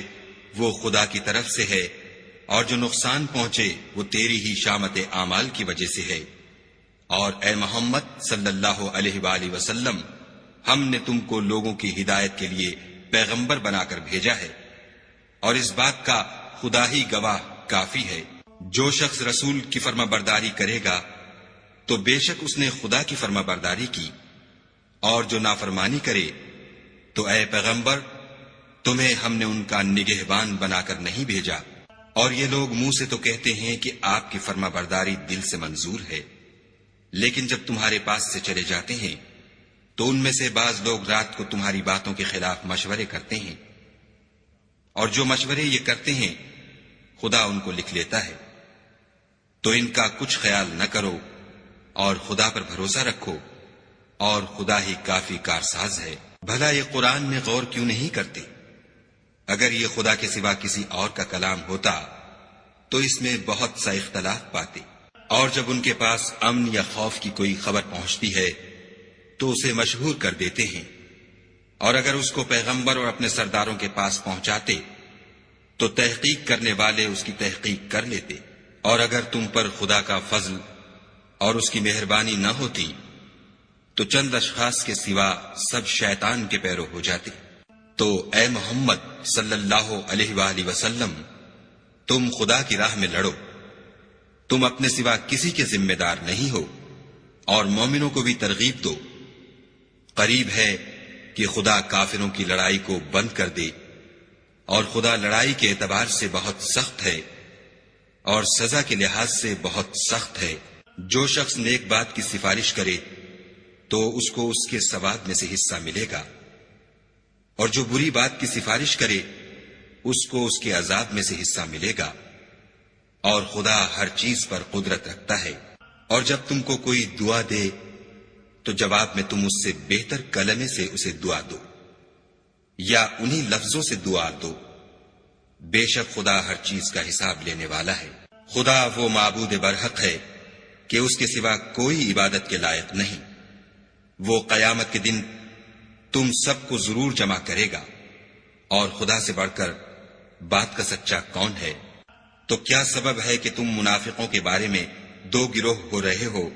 وہ خدا کی طرف سے ہے، اور جو نقصان پہنچے وہ تیری ہی شامت اعمال کی وجہ سے ہے۔ اور اے محمد صلی اللہ علیہ وآلہ وسلم، ہم نے تم کو لوگوں کی ہدایت کے لیے پیغمبر بنا کر بھیجا ہے، اور اس بات کا خدا ہی گواہ کافی ہے۔ جو شخص رسول کی فرما برداری کرے گا تو بے شک اس نے خدا کی فرما برداری کی، اور جو نافرمانی کرے تو اے پیغمبر تمہیں ہم نے ان کا نگہبان بنا کر نہیں بھیجا۔ اور یہ لوگ منہ سے تو کہتے ہیں کہ آپ کی فرما برداری دل سے منظور ہے، لیکن جب تمہارے پاس سے چلے جاتے ہیں تو ان میں سے بعض لوگ رات کو تمہاری باتوں کے خلاف مشورے کرتے ہیں، اور جو مشورے یہ کرتے ہیں خدا ان کو لکھ لیتا ہے۔ تو ان کا کچھ خیال نہ کرو اور خدا پر بھروسہ رکھو، اور خدا ہی کافی کارساز ہے۔ بھلا یہ قرآن میں غور کیوں نہیں کرتے؟ اگر یہ خدا کے سوا کسی اور کا کلام ہوتا تو اس میں بہت سا اختلاف پاتے۔ اور جب ان کے پاس امن یا خوف کی کوئی خبر پہنچتی ہے تو اسے مشہور کر دیتے ہیں، اور اگر اس کو پیغمبر اور اپنے سرداروں کے پاس پہنچاتے تو تحقیق کرنے والے اس کی تحقیق کر لیتے۔ اور اگر تم پر خدا کا فضل اور اس کی مہربانی نہ ہوتی تو چند اشخاص کے سوا سب شیطان کے پیرو ہو جاتے۔ تو اے محمد صلی اللہ علیہ وآلہ وسلم، تم خدا کی راہ میں لڑو، تم اپنے سوا کسی کے ذمہ دار نہیں ہو، اور مومنوں کو بھی ترغیب دو۔ قریب ہے کہ خدا کافروں کی لڑائی کو بند کر دے، اور خدا لڑائی کے اعتبار سے بہت سخت ہے اور سزا کے لحاظ سے بہت سخت ہے۔ جو شخص نیک بات کی سفارش کرے تو اس کو اس کے ثواب میں سے حصہ ملے گا، اور جو بری بات کی سفارش کرے اس کو اس کے عذاب میں سے حصہ ملے گا، اور خدا ہر چیز پر قدرت رکھتا ہے۔ اور جب تم کو کوئی دعا دے تو جواب میں تم اس سے بہتر کلمے سے اسے دعا دو، یا انہی لفظوں سے دعا دو، بے شک خدا ہر چیز کا حساب لینے والا ہے۔ خدا وہ معبود برحق ہے کہ اس کے سوا کوئی عبادت کے لائق نہیں۔ وہ قیامت کے دن تم سب کو ضرور جمع کرے گا، اور خدا سے بڑھ کر بات کا سچا کون ہے؟ تو کیا سبب ہے کہ تم منافقوں کے بارے میں دو گروہ ہو رہے ہو،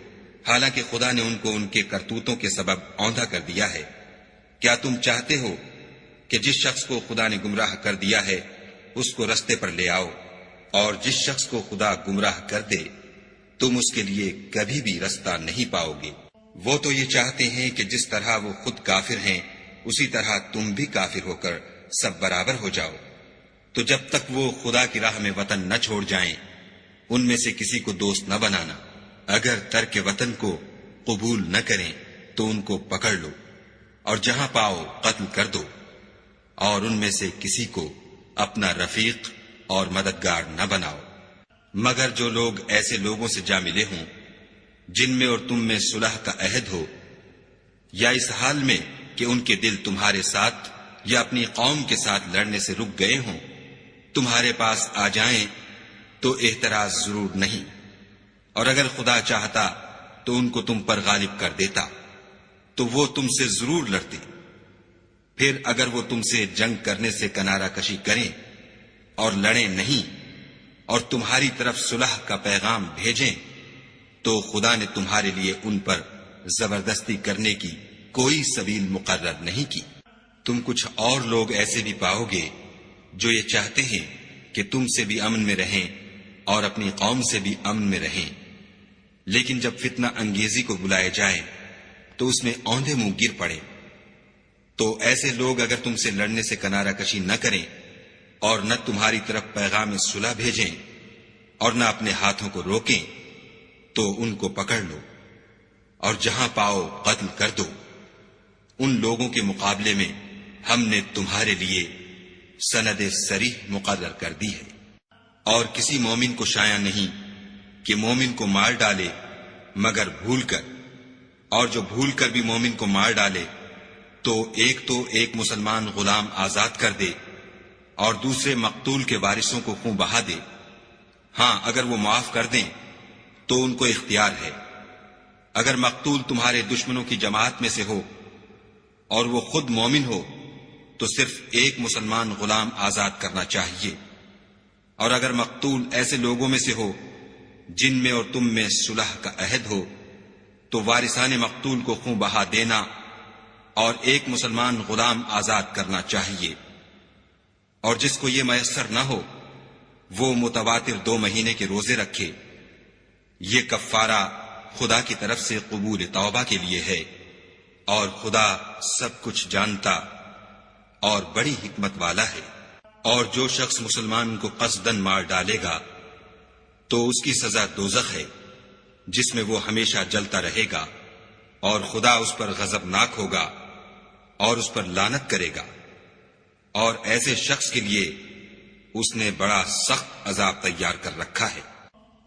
حالانکہ خدا نے ان کو ان کے کرتوتوں کے سبب اوندھا کر دیا ہے؟ کیا تم چاہتے ہو کہ جس شخص کو خدا نے گمراہ کر دیا ہے اس کو رستے پر لے آؤ، اور جس شخص کو خدا گمراہ کر دے تم اس کے لیے کبھی بھی رستہ نہیں پاؤ گے؟ وہ تو یہ چاہتے ہیں کہ جس طرح وہ خود کافر ہیں اسی طرح تم بھی کافر ہو کر سب برابر ہو جاؤ۔ تو جب تک وہ خدا کی راہ میں وطن نہ چھوڑ جائیں ان میں سے کسی کو دوست نہ بنانا۔ اگر ترک وطن کو قبول نہ کریں تو ان کو پکڑ لو، اور جہاں پاؤ قتل کر دو، اور ان میں سے کسی کو اپنا رفیق اور مددگار نہ بناؤ، مگر جو لوگ ایسے لوگوں سے جا ملے ہوں جن میں اور تم میں صلح کا عہد ہو، یا اس حال میں کہ ان کے دل تمہارے ساتھ یا اپنی قوم کے ساتھ لڑنے سے رک گئے ہوں، تمہارے پاس آ جائیں تو اعتراض ضرور نہیں، اور اگر خدا چاہتا تو ان کو تم پر غالب کر دیتا تو وہ تم سے ضرور لڑتے۔ پھر اگر وہ تم سے جنگ کرنے سے کنارہ کشی کریں اور لڑیں نہیں اور تمہاری طرف صلح کا پیغام بھیجیں تو خدا نے تمہارے لیے ان پر زبردستی کرنے کی کوئی سبیل مقرر نہیں کی۔ تم کچھ اور لوگ ایسے بھی پاؤ گے جو یہ چاہتے ہیں کہ تم سے بھی امن میں رہیں اور اپنی قوم سے بھی امن میں رہیں، لیکن جب فتنہ انگیزی کو بلائے جائے تو اس میں اوندھے منہ گر پڑے۔ تو ایسے لوگ اگر تم سے لڑنے سے کنارہ کشی نہ کریں اور نہ تمہاری طرف پیغام صلح بھیجیں اور نہ اپنے ہاتھوں کو روکیں تو ان کو پکڑ لو، اور جہاں پاؤ قتل کر دو۔ ان لوگوں کے مقابلے میں ہم نے تمہارے لیے سند صریح مقرر کر دی ہے، اور کسی مومن کو شایع نہیں کہ مومن کو مار ڈالے مگر بھول کر، اور جو بھول کر بھی مومن کو مار ڈالے تو ایک مسلمان غلام آزاد کر دے اور دوسرے مقتول کے وارثوں کو خون بہا دے۔ ہاں اگر وہ معاف کر دیں تو ان کو اختیار ہے۔ اگر مقتول تمہارے دشمنوں کی جماعت میں سے ہو اور وہ خود مومن ہو تو صرف ایک مسلمان غلام آزاد کرنا چاہیے، اور اگر مقتول ایسے لوگوں میں سے ہو جن میں اور تم میں صلح کا عہد ہو تو وارثان مقتول کو خون بہا دینا اور ایک مسلمان غلام آزاد کرنا چاہیے، اور جس کو یہ میسر نہ ہو وہ متواتر 2 مہینے کے روزے رکھے۔ یہ کفارہ خدا کی طرف سے قبول توبہ کے لیے ہے، اور خدا سب کچھ جانتا اور بڑی حکمت والا ہے۔ اور جو شخص مسلمان کو قصدن مار ڈالے گا تو اس کی سزا دوزخ ہے، جس میں وہ ہمیشہ جلتا رہے گا، اور خدا اس پر غضبناک ہوگا اور اس پر لعنت کرے گا، اور ایسے شخص کے لیے اس نے بڑا سخت عذاب تیار کر رکھا ہے۔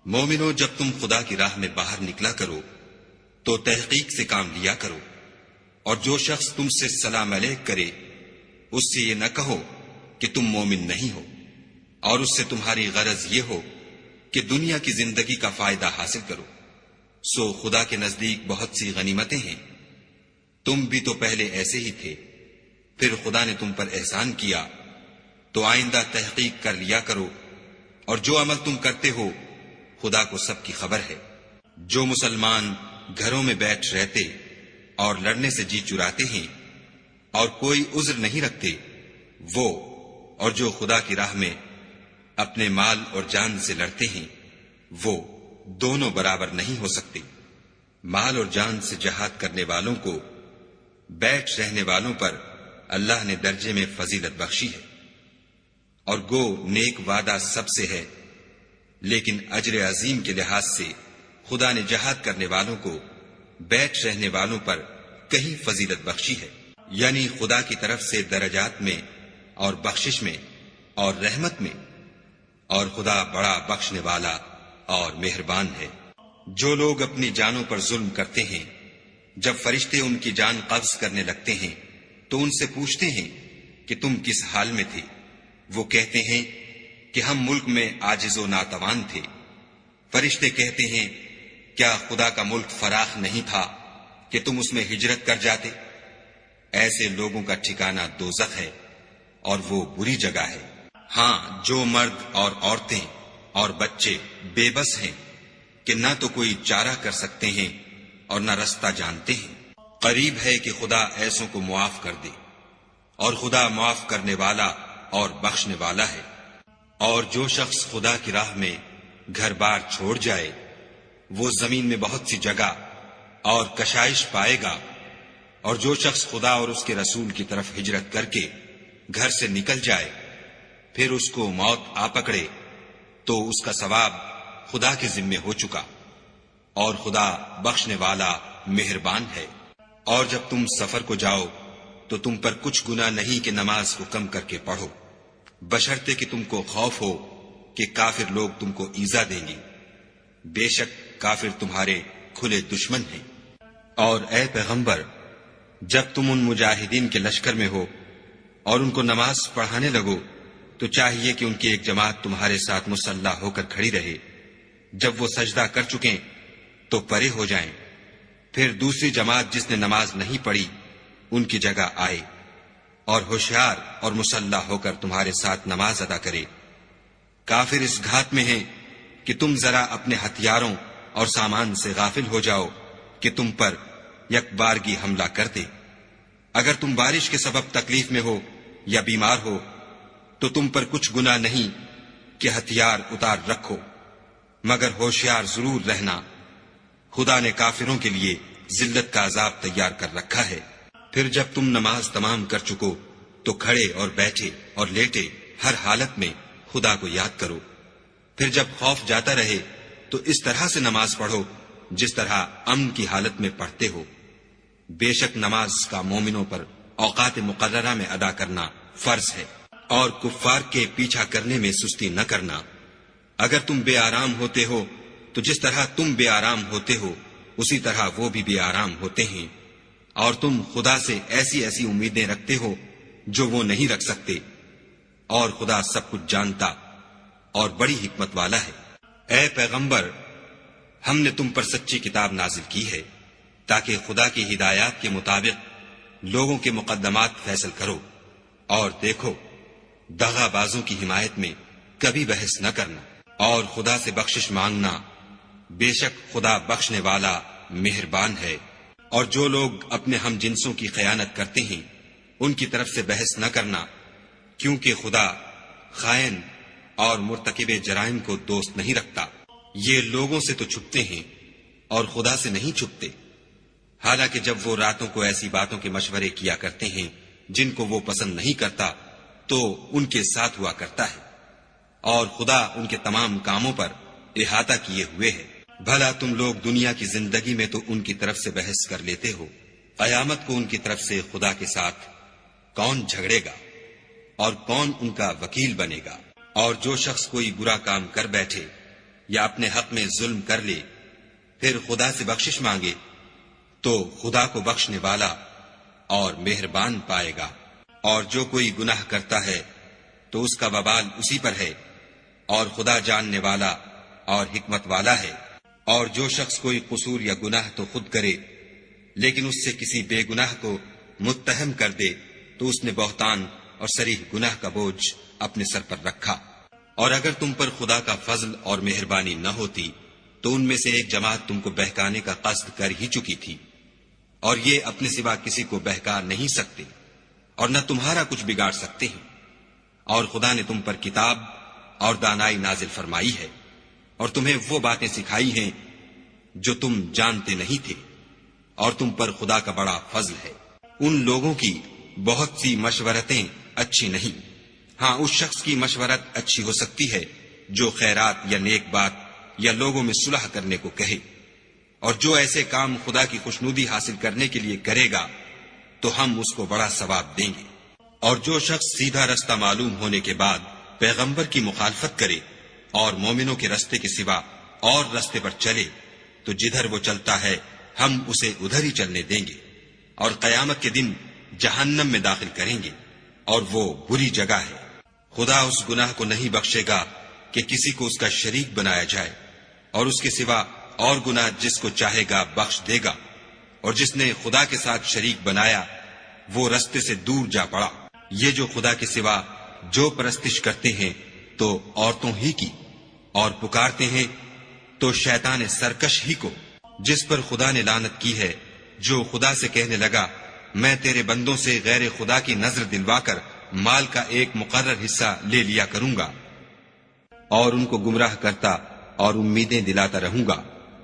مومنو، جب تم خدا کی راہ میں باہر نکلا کرو تو تحقیق سے کام لیا کرو، اور جو شخص تم سے سلام علیک کرے اس سے یہ نہ کہو کہ تم مومن نہیں ہو، اور اس سے تمہاری غرض یہ ہو کہ دنیا کی زندگی کا فائدہ حاصل کرو۔ سو خدا کے نزدیک بہت سی غنیمتیں ہیں، تم بھی تو پہلے ایسے ہی تھے، پھر خدا نے تم پر احسان کیا، تو آئندہ تحقیق کر لیا کرو، اور جو عمل تم کرتے ہو خدا کو سب کی خبر ہے۔ جو مسلمان گھروں میں بیٹھ رہتے اور لڑنے سے جی چراتے ہیں اور کوئی عذر نہیں رکھتے، وہ اور جو خدا کی راہ میں اپنے مال اور جان سے لڑتے ہیں وہ دونوں برابر نہیں ہو سکتے۔ مال اور جان سے جہاد کرنے والوں کو بیٹھ رہنے والوں پر اللہ نے درجے میں فضیلت بخشی ہے، اور گو نیک وعدہ سب سے ہے، لیکن اجر عظیم کے لحاظ سے خدا نے جہاد کرنے والوں کو بیٹھ رہنے والوں پر کہیں فضیلت بخشی ہے، یعنی خدا کی طرف سے درجات میں اور بخشش میں اور رحمت میں، اور خدا بڑا بخشنے والا اور مہربان ہے۔ جو لوگ اپنی جانوں پر ظلم کرتے ہیں، جب فرشتے ان کی جان قبض کرنے لگتے ہیں تو ان سے پوچھتے ہیں کہ تم کس حال میں تھے؟ وہ کہتے ہیں کہ ہم ملک میں عاجز و ناتوان تھے۔ فرشتے کہتے ہیں کیا خدا کا ملک فراخ نہیں تھا کہ تم اس میں ہجرت کر جاتے؟ ایسے لوگوں کا ٹھکانہ دوزخ ہے، اور وہ بری جگہ ہے۔ ہاں، جو مرد اور عورتیں اور بچے بے بس ہیں کہ نہ تو کوئی چارہ کر سکتے ہیں اور نہ رستہ جانتے ہیں، قریب ہے کہ خدا ایسوں کو معاف کر دے، اور خدا معاف کرنے والا اور بخشنے والا ہے۔ اور جو شخص خدا کی راہ میں گھر بار چھوڑ جائے وہ زمین میں بہت سی جگہ اور کشائش پائے گا، اور جو شخص خدا اور اس کے رسول کی طرف ہجرت کر کے گھر سے نکل جائے پھر اس کو موت آ پکڑے تو اس کا ثواب خدا کے ذمے ہو چکا، اور خدا بخشنے والا مہربان ہے۔ اور جب تم سفر کو جاؤ تو تم پر کچھ گناہ نہیں کہ نماز کو کم کر کے پڑھو، بشرطے کہ تم کو خوف ہو کہ کافر لوگ تم کو ایذا دیں گے، بے شک کافر تمہارے کھلے دشمن ہیں۔ اور اے پیغمبر، جب تم ان مجاہدین کے لشکر میں ہو اور ان کو نماز پڑھانے لگو تو چاہیے کہ ان کی ایک جماعت تمہارے ساتھ مسلح ہو کر کھڑی رہے، جب وہ سجدہ کر چکیں تو پرے ہو جائیں، پھر دوسری جماعت جس نے نماز نہیں پڑھی ان کی جگہ آئے، اور ہوشیار اور مسلح ہو کر تمہارے ساتھ نماز ادا کرے۔ کافر اس گھات میں ہیں کہ تم ذرا اپنے ہتھیاروں اور سامان سے غافل ہو جاؤ کہ تم پر یک بارگی حملہ کر دے۔ اگر تم بارش کے سبب تکلیف میں ہو یا بیمار ہو تو تم پر کچھ گناہ نہیں کہ ہتھیار اتار رکھو، مگر ہوشیار ضرور رہنا، خدا نے کافروں کے لیے ذلت کا عذاب تیار کر رکھا ہے۔ پھر جب تم نماز تمام کر چکو تو کھڑے اور بیٹھے اور لیٹے ہر حالت میں خدا کو یاد کرو، پھر جب خوف جاتا رہے تو اس طرح سے نماز پڑھو جس طرح امن کی حالت میں پڑھتے ہو۔ بے شک نماز کا مومنوں پر اوقات مقررہ میں ادا کرنا فرض ہے، اور کفار کے پیچھا کرنے میں سستی نہ کرنا۔ اگر تم بے آرام ہوتے ہو تو جس طرح تم بے آرام ہوتے ہو اسی طرح وہ بھی بے آرام ہوتے ہیں، اور تم خدا سے ایسی ایسی امیدیں رکھتے ہو جو وہ نہیں رکھ سکتے، اور خدا سب کچھ جانتا اور بڑی حکمت والا ہے۔ اے پیغمبر، ہم نے تم پر سچی کتاب نازل کی ہے تاکہ خدا کی ہدایات کے مطابق لوگوں کے مقدمات فیصل کرو، اور دیکھو، دغا بازوں کی حمایت میں کبھی بحث نہ کرنا، اور خدا سے بخشش مانگنا، بے شک خدا بخشنے والا مہربان ہے۔ اور جو لوگ اپنے ہم جنسوں کی خیانت کرتے ہیں ان کی طرف سے بحث نہ کرنا، کیونکہ خدا خائن اور مرتکب جرائم کو دوست نہیں رکھتا۔ یہ لوگوں سے تو چھپتے ہیں اور خدا سے نہیں چھپتے، حالانکہ جب وہ راتوں کو ایسی باتوں کے مشورے کیا کرتے ہیں جن کو وہ پسند نہیں کرتا تو ان کے ساتھ ہوا کرتا ہے، اور خدا ان کے تمام کاموں پر احاطہ کیے ہوئے ہے۔ بھلا تم لوگ دنیا کی زندگی میں تو ان کی طرف سے بحث کر لیتے ہو، قیامت کو ان کی طرف سے خدا کے ساتھ کون جھگڑے گا اور کون ان کا وکیل بنے گا؟ اور جو شخص کوئی برا کام کر بیٹھے یا اپنے حق میں ظلم کر لے پھر خدا سے بخشش مانگے تو خدا کو بخشنے والا اور مہربان پائے گا۔ اور جو کوئی گناہ کرتا ہے تو اس کا وبال اسی پر ہے، اور خدا جاننے والا اور حکمت والا ہے۔ اور جو شخص کوئی قصور یا گناہ تو خود کرے لیکن اس سے کسی بے گناہ کو متہم کر دے تو اس نے بہتان اور صریح گناہ کا بوجھ اپنے سر پر رکھا۔ اور اگر تم پر خدا کا فضل اور مہربانی نہ ہوتی تو ان میں سے ایک جماعت تم کو بہکانے کا قصد کر ہی چکی تھی، اور یہ اپنے سوا کسی کو بہکا نہیں سکتے اور نہ تمہارا کچھ بگاڑ سکتے ہیں۔ اور خدا نے تم پر کتاب اور دانائی نازل فرمائی ہے، اور تمہیں وہ باتیں سکھائی ہیں جو تم جانتے نہیں تھے، اور تم پر خدا کا بڑا فضل ہے۔ ان لوگوں کی بہت سی مشورتیں اچھی نہیں، ہاں اس شخص کی مشورت اچھی ہو سکتی ہے جو خیرات یا نیک بات یا لوگوں میں صلح کرنے کو کہے، اور جو ایسے کام خدا کی خوشنودی حاصل کرنے کے لیے کرے گا تو ہم اس کو بڑا ثواب دیں گے۔ اور جو شخص سیدھا رستہ معلوم ہونے کے بعد پیغمبر کی مخالفت کرے اور مومنوں کے رستے کے سوا اور رستے پر چلے تو جدھر وہ چلتا ہے ہم اسے ادھر ہی چلنے دیں گے، اور قیامت کے دن جہنم میں داخل کریں گے، اور وہ بری جگہ ہے۔ خدا اس گناہ کو نہیں بخشے گا کہ کسی کو اس کا شریک بنایا جائے، اور اس کے سوا اور گناہ جس کو چاہے گا بخش دے گا، اور جس نے خدا کے ساتھ شریک بنایا وہ رستے سے دور جا پڑا۔ یہ جو خدا کے سوا جو پرستش کرتے ہیں تو عورتوں ہی کی، اور پکارتے ہیں تو شیطان سرکش ہی کو، جس پر خدا نے لعنت کی ہے، جو خدا سے کہنے لگا میں تیرے بندوں سے غیر خدا کی نظر دلوا کر مال کا ایک مقرر حصہ لے لیا کروں گا، اور ان کو گمراہ کرتا اور امیدیں دلاتا رہوں گا،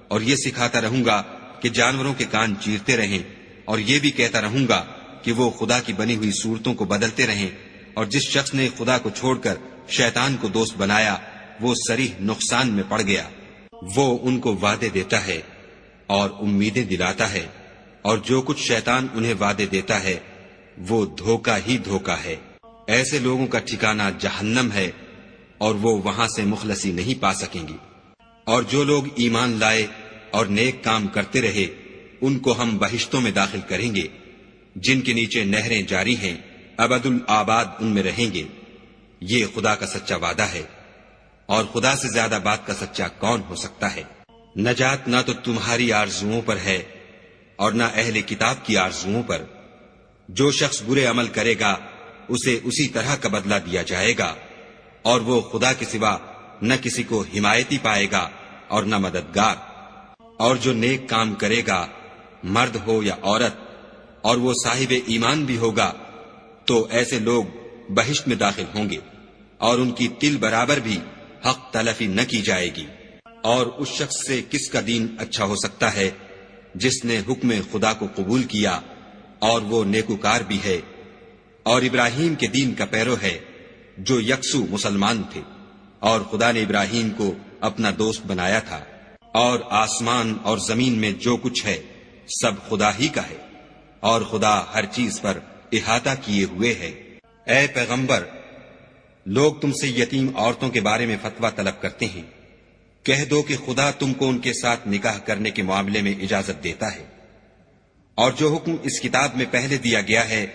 اور یہ سکھاتا رہوں گا کہ جانوروں کے کان چیرتے رہیں، اور یہ بھی کہتا رہوں گا کہ وہ خدا کی بنی ہوئی صورتوں کو بدلتے رہیں، اور جس شخص نے خدا کو چھوڑ کر شیطان کو دوست بنایا وہ صریح نقصان میں پڑ گیا۔ وہ ان کو وعدے دیتا ہے اور امیدیں دلاتا ہے، اور جو کچھ شیطان انہیں وعدے دیتا ہے وہ دھوکہ ہی دھوکہ ہے۔ ایسے لوگوں کا ٹھکانہ جہنم ہے، اور وہ وہاں سے مخلصی نہیں پا سکیں گے۔ اور جو لوگ ایمان لائے اور نیک کام کرتے رہے ان کو ہم بہشتوں میں داخل کریں گے جن کے نیچے نہریں جاری ہیں، ابد الآباد ان میں رہیں گے۔ یہ خدا کا سچا وعدہ ہے، اور خدا سے زیادہ بات کا سچا کون ہو سکتا ہے؟ نجات نہ تو تمہاری آرزوؤں پر ہے اور نہ اہل کتاب کی آرزوؤں پر۔ جو شخص برے عمل کرے گا اسے اسی طرح کا بدلہ دیا جائے گا، اور وہ خدا کے سوا نہ کسی کو حمایتی پائے گا اور نہ مددگار۔ اور جو نیک کام کرے گا مرد ہو یا عورت اور وہ صاحب ایمان بھی ہوگا تو ایسے لوگ بہشت میں داخل ہوں گے، اور ان کی تل برابر بھی حق تلفی نہ کی جائے گی۔ اور اس شخص سے کس کا دین اچھا ہو سکتا ہے جس نے حکم خدا کو قبول کیا اور وہ نیکوکار بھی ہے، اور ابراہیم کے دین کا پیرو ہے جو یکسو مسلمان تھے، اور خدا نے ابراہیم کو اپنا دوست بنایا تھا۔ اور آسمان اور زمین میں جو کچھ ہے سب خدا ہی کا ہے، اور خدا ہر چیز پر احاطہ کیے ہوئے ہے۔ اے پیغمبر، لوگ تم سے یتیم عورتوں کے بارے میں فتویٰ طلب کرتے ہیں، کہہ دو کہ خدا تم کو ان کے ساتھ نکاح کرنے کے معاملے میں اجازت دیتا ہے، اور جو حکم اس کتاب میں پہلے دیا گیا ہے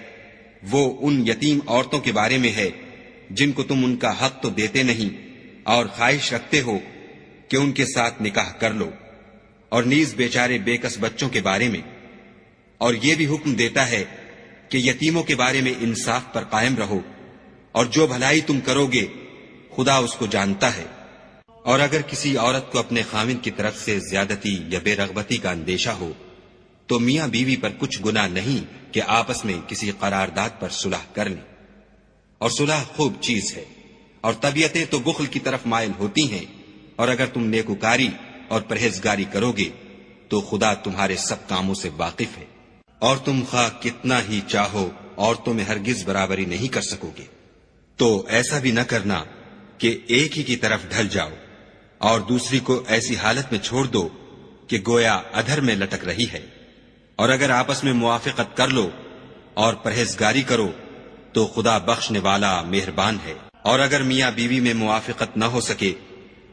وہ ان یتیم عورتوں کے بارے میں ہے جن کو تم ان کا حق تو دیتے نہیں اور خواہش رکھتے ہو کہ ان کے ساتھ نکاح کر لو، اور نیز بیچارے بے کس بچوں کے بارے میں۔ اور یہ بھی حکم دیتا ہے کہ یتیموں کے بارے میں انصاف پر قائم رہو، اور جو بھلائی تم کرو گے خدا اس کو جانتا ہے۔ اور اگر کسی عورت کو اپنے خاوند کی طرف سے زیادتی یا بے رغبتی کا اندیشہ ہو تو میاں بیوی پر کچھ گناہ نہیں کہ آپس میں کسی قرارداد پر صلح کر لیں، اور صلح خوب چیز ہے، اور طبیعتیں تو بخل کی طرف مائل ہوتی ہیں، اور اگر تم نیکوکاری اور پرہیزگاری کرو گے تو خدا تمہارے سب کاموں سے واقف ہے، اور تم خواہ کتنا ہی چاہو عورتوں میں ہرگز برابری نہیں کر سکو گے۔ تو ایسا بھی نہ کرنا کہ ایک ہی کی طرف ڈھل جاؤ اور دوسری کو ایسی حالت میں چھوڑ دو کہ گویا ادھر میں لٹک رہی ہے، اور اگر آپس میں موافقت کر لو اور پرہیزگاری کرو تو خدا بخشنے والا مہربان ہے۔ اور اگر میاں بیوی میں موافقت نہ ہو سکے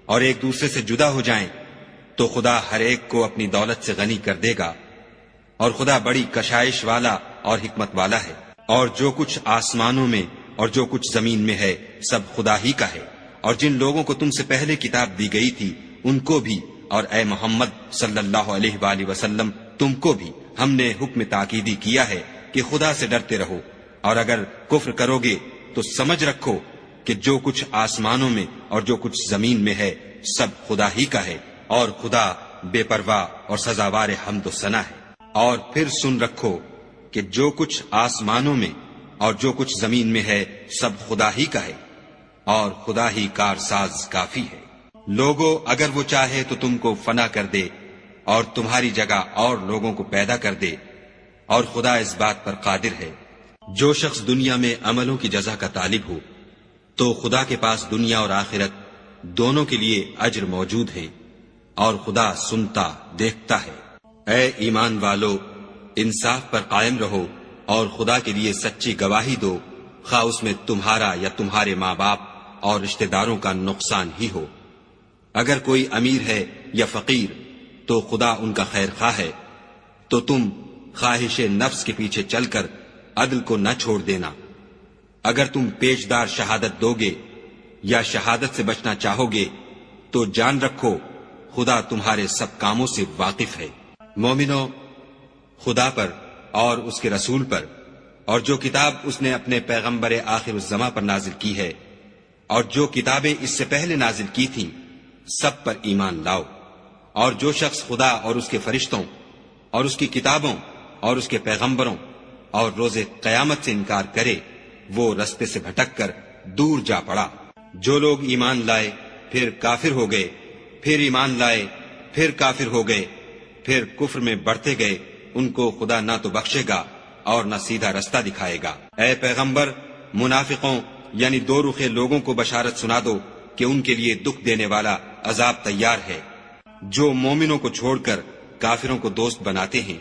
اور ایک دوسرے سے جدا ہو جائیں تو خدا ہر ایک کو اپنی دولت سے غنی کر دے گا، اور خدا بڑی کشائش والا اور حکمت والا ہے۔ اور جو کچھ آسمانوں میں اور جو کچھ زمین میں ہے سب خدا ہی کا ہے، اور جن لوگوں کو تم سے پہلے کتاب دی گئی تھی ان کو بھی، اور اے محمد صلی اللہ علیہ وآلہ وسلم تم کو بھی ہم نے حکم تاکیدی کیا ہے کہ خدا سے ڈرتے رہو، اور اگر کفر کرو گے تو سمجھ رکھو کہ جو کچھ آسمانوں میں اور جو کچھ زمین میں ہے سب خدا ہی کا ہے، اور خدا بے پرواہ اور سزاوار حمد و ثنا ہے۔ اور پھر سن رکھو کہ جو کچھ آسمانوں میں اور جو کچھ زمین میں ہے سب خدا ہی کا ہے، اور خدا ہی کارساز کافی ہے۔ لوگو اگر وہ چاہے تو تم کو فنا کر دے اور تمہاری جگہ اور لوگوں کو پیدا کر دے، اور خدا اس بات پر قادر ہے۔ جو شخص دنیا میں عملوں کی جزا کا طالب ہو تو خدا کے پاس دنیا اور آخرت دونوں کے لیے اجر موجود ہے، اور خدا سنتا دیکھتا ہے۔ اے ایمان والو، انصاف پر قائم رہو اور خدا کے لیے سچی گواہی دو، خواہ اس میں تمہارا یا تمہارے ماں باپ اور رشتہ داروں کا نقصان ہی ہو۔ اگر کوئی امیر ہے یا فقیر تو خدا ان کا خیر خواہ ہے، تو تم خواہش نفس کے پیچھے چل کر عدل کو نہ چھوڑ دینا۔ اگر تم پیشدار شہادت دو گے یا شہادت سے بچنا چاہو گے تو جان رکھو خدا تمہارے سب کاموں سے واقف ہے۔ مومنو، خدا پر اور اس کے رسول پر اور جو کتاب اس نے اپنے پیغمبر آخر الزماں پر نازل کی ہے اور جو کتابیں اس سے پہلے نازل کی تھیں سب پر ایمان لاؤ۔ اور جو شخص خدا اور اس کے فرشتوں اور اس کی کتابوں اور اس کے پیغمبروں اور روز قیامت سے انکار کرے وہ رستے سے بھٹک کر دور جا پڑا۔ جو لوگ ایمان لائے پھر کافر ہو گئے، پھر ایمان لائے پھر کافر ہو گئے، پھر کفر میں بڑھتے گئے، ان کو خدا نہ تو بخشے گا اور نہ سیدھا رستہ دکھائے گا۔ اے پیغمبر، منافقوں یعنی دو رخے لوگوں کو بشارت سنا دو کہ ان کے لیے دکھ دینے والا عذاب تیار ہے۔ جو مومنوں کو چھوڑ کر کافروں کو دوست بناتے ہیں،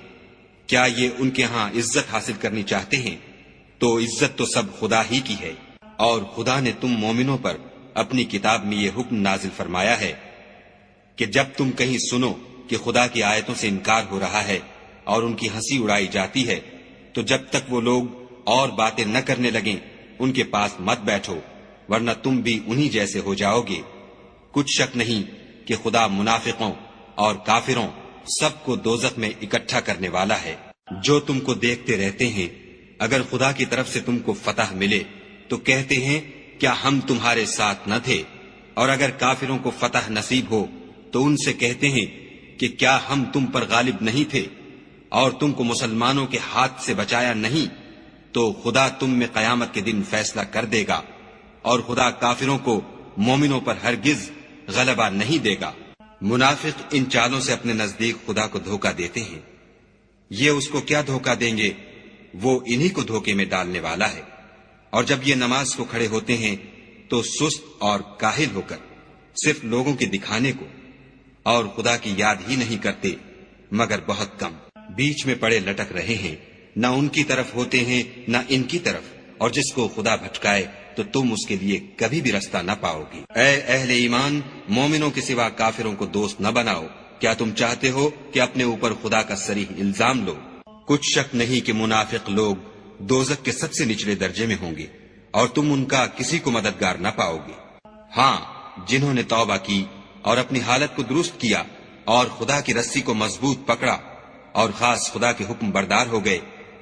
کیا یہ ان کے ہاں عزت حاصل کرنی چاہتے ہیں؟ تو عزت تو سب خدا ہی کی ہے۔ اور خدا نے تم مومنوں پر اپنی کتاب میں یہ حکم نازل فرمایا ہے کہ جب تم کہیں سنو کہ خدا کی آیتوں سے انکار ہو رہا ہے اور ان کی ہنسی اڑائی جاتی ہے تو جب تک وہ لوگ اور باتیں نہ کرنے لگیں ان کے پاس مت بیٹھو، ورنہ تم بھی انہی جیسے ہو جاؤ گے۔ کچھ شک نہیں کہ خدا منافقوں اور کافروں سب کو دوزخ میں اکٹھا کرنے والا ہے۔ جو تم کو دیکھتے رہتے ہیں، اگر خدا کی طرف سے تم کو فتح ملے تو کہتے ہیں کیا ہم تمہارے ساتھ نہ تھے، اور اگر کافروں کو فتح نصیب ہو تو ان سے کہتے ہیں کہ کیا ہم تم پر غالب نہیں تھے اور تم کو مسلمانوں کے ہاتھ سے بچایا نہیں، تو خدا تم میں قیامت کے دن فیصلہ کر دے گا، اور خدا کافروں کو مومنوں پر ہرگز غلبہ نہیں دے گا۔ منافق ان چالوں سے اپنے نزدیک خدا کو دھوکہ دیتے ہیں، یہ اس کو کیا دھوکہ دیں گے، وہ انہی کو دھوکے میں ڈالنے والا ہے۔ اور جب یہ نماز کو کھڑے ہوتے ہیں تو سست اور کاہل ہو کر صرف لوگوں کے دکھانے کو اور خدا کی یاد ہی نہیں کرتے مگر بہت کم، بیچ میں پڑے لٹک رہے ہیں، نہ ان کی طرف ہوتے ہیں نہ ان کی طرف، اور جس کو خدا بھٹکائے تو تم اس کے لیے کبھی بھی رستہ نہ پاؤ گی۔ اے اہل ایمان، مومنوں کے سوا کافروں کو دوست نہ بناؤ۔ کیا تم چاہتے ہو کہ اپنے اوپر خدا کا صریح الزام لو؟ کچھ شک نہیں کہ منافق لوگ دوزخ کے سب سے نچلے درجے میں ہوں گے اور تم ان کا کسی کو مددگار نہ پاؤ گے۔ ہاں، جنہوں نے توبہ کی اور اپنی حالت کو درست کیا اور خدا کی رسی کو مضبوط پکڑا اور خاص خدا کے حکم بردار ہو گئے،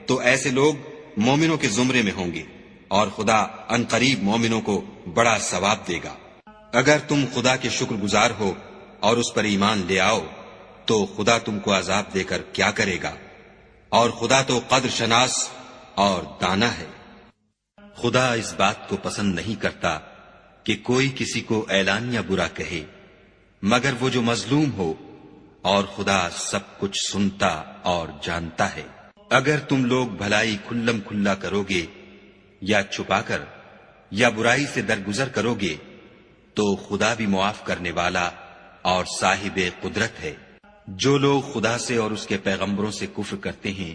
تو ایسے لوگ مومنوں کے زمرے میں ہوں گے، اور خدا عنقریب مومنوں کو بڑا ثواب دے گا۔ اگر تم خدا کے شکر گزار ہو اور اس پر ایمان لے آؤ تو خدا تم کو عذاب دے کر کیا کرے گا، اور خدا تو قدر شناس اور دانا ہے۔ خدا اس بات کو پسند نہیں کرتا کہ کوئی کسی کو اعلانیہ برا کہے مگر وہ جو مظلوم ہو، اور خدا سب کچھ سنتا اور جانتا ہے۔ اگر تم لوگ بھلائی کھلم کھلا کرو گے یا چھپا کر یا برائی سے درگزر کرو گے تو خدا بھی معاف کرنے والا اور صاحب قدرت ہے۔ جو لوگ خدا سے اور اس کے پیغمبروں سے کفر کرتے ہیں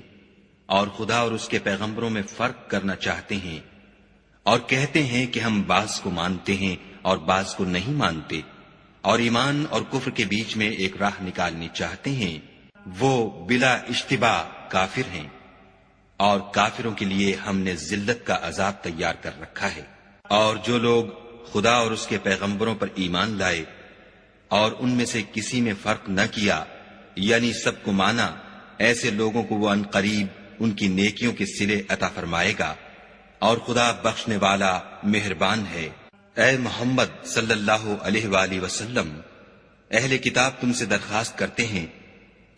اور خدا اور اس کے پیغمبروں میں فرق کرنا چاہتے ہیں اور کہتے ہیں کہ ہم بعض کو مانتے ہیں اور بعض کو نہیں مانتے، اور ایمان اور کفر کے بیچ میں ایک راہ نکالنی چاہتے ہیں، وہ بلا اشتباہ کافر ہیں، اور کافروں کے لیے ہم نے ذلت کا عذاب تیار کر رکھا ہے۔ اور جو لوگ خدا اور اس کے پیغمبروں پر ایمان لائے اور ان میں سے کسی میں فرق نہ کیا، یعنی سب کو مانا، ایسے لوگوں کو وہ عنقریب ان کی نیکیوں کے صلے عطا فرمائے گا، اور خدا بخشنے والا مہربان ہے۔ اے محمد صلی اللہ علیہ وآلہ وسلم، اہل کتاب تم سے درخواست کرتے ہیں